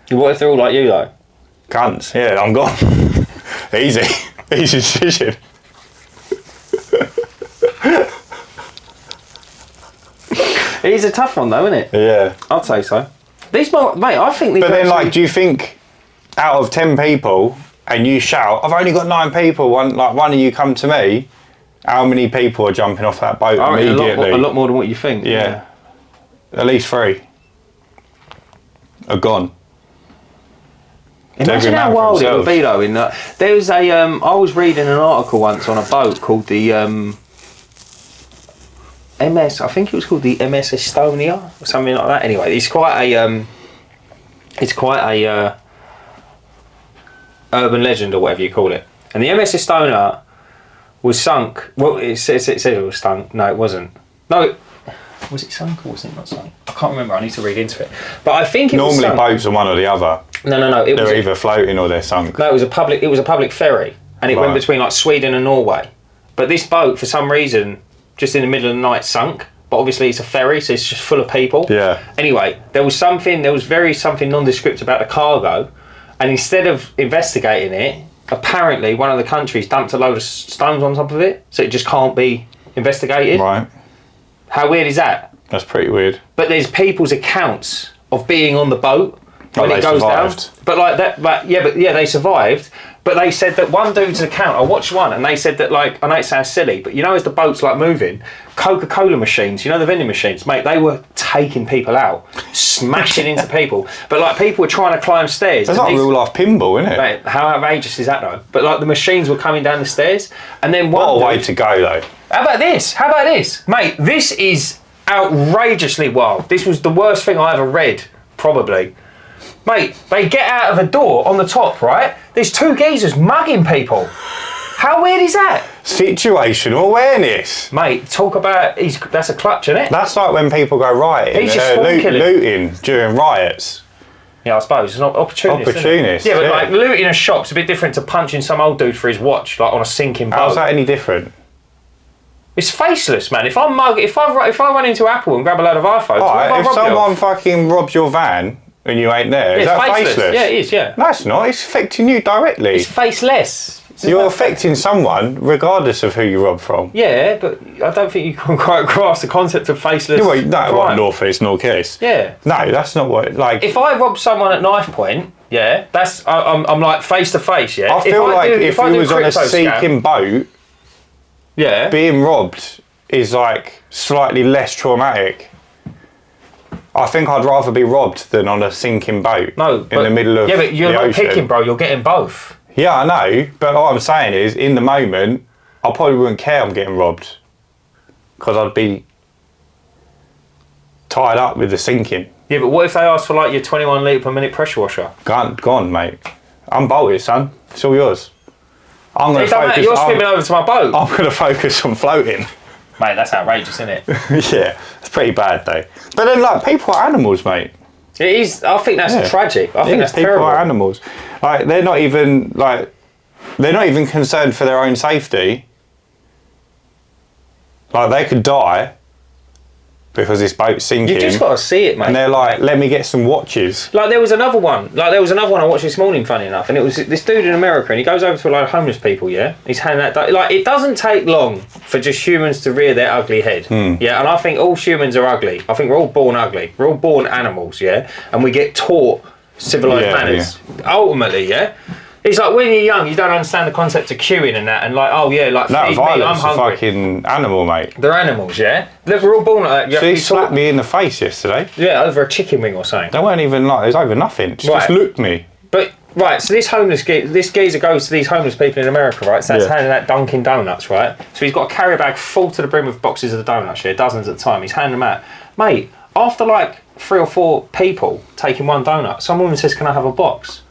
What if they're all like you, though?
Cunts, yeah, I'm gone. Easy decision.
It is a tough one, though, isn't it?
Yeah.
I'd say so. Mate, I think these.
But then, like, do you think out of 10 people, and you shout, "I've only got 9 people," one of you come to me, how many people are jumping off that boat immediately?
A lot more than what you think.
Yeah. At least 3 are gone.
Imagine how wild it would be, though. There was I was reading an article once on a boat called the MS. I think it was called the MS Estonia or something like that. Anyway, it's quite a urban legend or whatever you call it. And the MS Estonia was sunk. Well, it said it was sunk. No, it wasn't. No, was it sunk or was it not sunk? I can't remember. I need to read into it. But I think it was sunk.
Normally boats are one or the other.
No.
They're either floating or they're sunk.
No, it was a public ferry, and it went between like Sweden and Norway. But this boat, for some reason, just in the middle of the night, sunk. But obviously it's a ferry, so it's just full of people.
Yeah.
Anyway, there was something nondescript about the cargo, and instead of investigating it, apparently one of the countries dumped a load of stones on top of it, so it just can't be investigated.
Right.
How weird is that?
That's pretty weird.
But there's people's accounts of being on the boat when it goes down. But like that, they survived. But they said that one dude's account, I watched one, and they said that, like, I know it sounds silly, but you know, as the boat's like moving, Coca-Cola machines, you know, the vending machines, mate, they were taking people out, smashing into people. But like, people were trying to climb stairs.
That's like real life pinball, isn't it?
Mate, how outrageous is that though? But like, the machines were coming down the stairs, and then
what a way to go though.
How about this? Mate, this is outrageously wild. This was the worst thing I ever read, probably. Mate, they get out of a door on the top, right? There's 2 geezers mugging people. How weird is that?
Situational awareness.
Mate, talk about, that's a clutch, isn't it?
That's like when people go rioting.
He's just
looting during riots.
Yeah, I suppose. It's not opportunist. Yeah, but like looting a shop's a bit different to punching some old dude for his watch, like on a sinking boat.
How's that any different?
It's faceless, man. If I run into Apple and grab a load of iPhones,
Alright, if someone fucking robs your van and you ain't there, is that faceless?
Yeah, it is, yeah.
No, it's not. It's affecting you directly.
It's faceless.
You're affecting someone regardless of who you rob from.
Yeah, but I don't think you can quite grasp the concept of faceless crime.
North East, North East.
Yeah.
No, that's not what, like...
If I rob someone at knife point, yeah, that's I'm like face to face, yeah.
I feel like if you was on a sinking boat,
yeah,
being robbed is like slightly less traumatic. I think I'd rather be robbed than on a sinking boat.
In
the middle of the ocean.
Yeah, but you're not picking, bro. You're getting both.
Yeah, I know. But what I'm saying is, in the moment, I probably wouldn't care I'm getting robbed because I'd be tied up with the sinking.
Yeah, but what if they ask for like your 21 litre per minute pressure washer?
Gone, mate. I'm bolted, son. It's all yours. I'm going to focus.
You're swimming over to my boat.
I'm going to focus on floating.
Mate, that's outrageous, isn't it?
Yeah, it's pretty bad though. But then, like, people are animals, mate.
It is. I think that's tragic. I think that's
people
terrible.
Are animals. Like, they're not even concerned for their own safety. Like, they could die because this boat's sinking.
You just got to see it, mate.
And they're like, let me get some watches.
Like, there was another one. I watched this morning, funny enough, and it was this dude in America, and he goes over to a lot of homeless people, yeah? He's handing that... Like, it doesn't take long for just humans to rear their ugly head, yeah? And I think all humans are ugly. I think we're all born ugly. We're all born animals, yeah? And we get taught civilised manners. Yeah. Ultimately, yeah? It's like, when you're young, you don't understand the concept of queuing and that, and like, oh yeah, like,
no,
feed
violence
me, I'm hungry.
A fucking animal, mate.
They're animals, yeah? We're all born like that.
So he slapped me in the face yesterday.
Yeah, over a chicken wing or something.
They weren't even like, it was over nothing. Just looked me.
But, right, so this geezer goes to these homeless people in America, right? So that's handing out Dunkin' Donuts, right? So he's got a carrier bag full to the brim with boxes of the donuts, yeah, dozens at a time. He's handing them out. Mate, after like 3 or 4 people taking one donut, some woman says, can I have a box?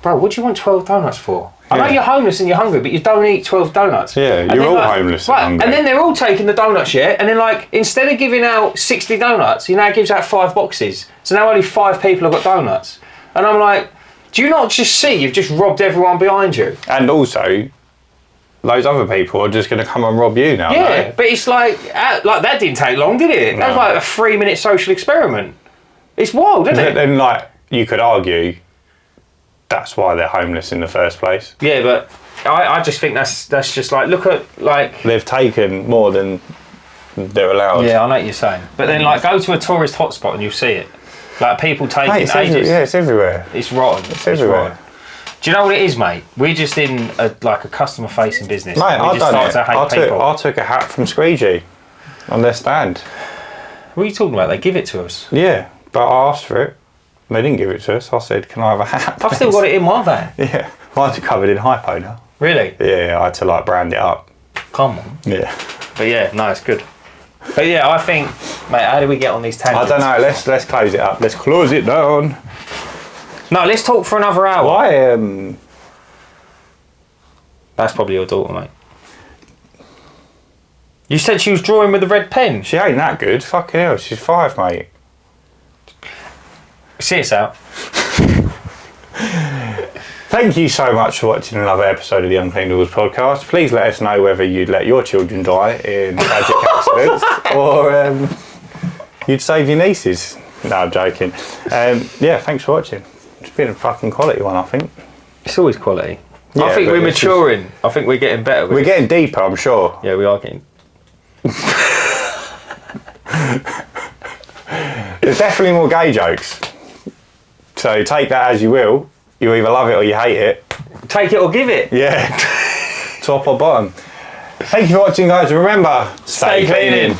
Bro, what do you want 12 donuts for? I know you're homeless and you're hungry, but you don't eat 12 donuts.
Yeah, you're all homeless and hungry.
And then they're all taking the donuts, yeah? And then, like, instead of giving out 60 donuts, he now gives out 5 boxes. So now only 5 people have got donuts. And I'm like, do you not just see you've just robbed everyone behind you?
And also, those other people are just going to come and rob you now.
Yeah, but it's like that didn't take long, did it? No. That was like a 3-minute social experiment. It's wild, isn't it?
Then, like, you could argue that's why they're homeless in the first place.
Yeah, but I just think that's just like, look at, like...
They've taken more than they're allowed.
Yeah, I know what you're saying. But then, like, go to a tourist hotspot and you'll see it. Like, people taking ages.
It's everywhere.
It's rotten.
It's everywhere.
Rotten. Do you know what it is, mate? We're just in a customer-facing business.
Mate,
I
took a hat from Squeegee on their stand.
What are you talking about? They give it to us.
Yeah, but I asked for it. They didn't give it to us. I said, can I have a hat?
I've still got it in my van.
Yeah. Mine's covered in hypo now.
Really?
Yeah, I had to like brand it up.
Come on.
Yeah.
But yeah, no, it's good. But yeah, I think, mate, how do we get on these tangents?
I don't know. Let's close it up. Let's close it down.
No, let's talk for another hour.
Why?
That's probably your daughter, mate. You said she was drawing with a red pen.
She ain't that good. Fucking hell, she's 5, mate.
See us out.
Thank you so much for watching another episode of the Uncleanables Podcast. Please let us know whether you'd let your children die in tragic accidents or you'd save your nieces. No, I'm joking. Yeah, thanks for watching. It's been a fucking quality one, I think.
It's always quality.
Yeah,
I think we're maturing. I think we're getting better.
We're getting deeper, I'm sure.
Yeah, we are getting...
There's definitely more gay jokes. So take that as you will. You either love it or you hate it.
Take it or give it.
Yeah. Top or bottom. Thank you for watching, guys. Remember, stay cleaning.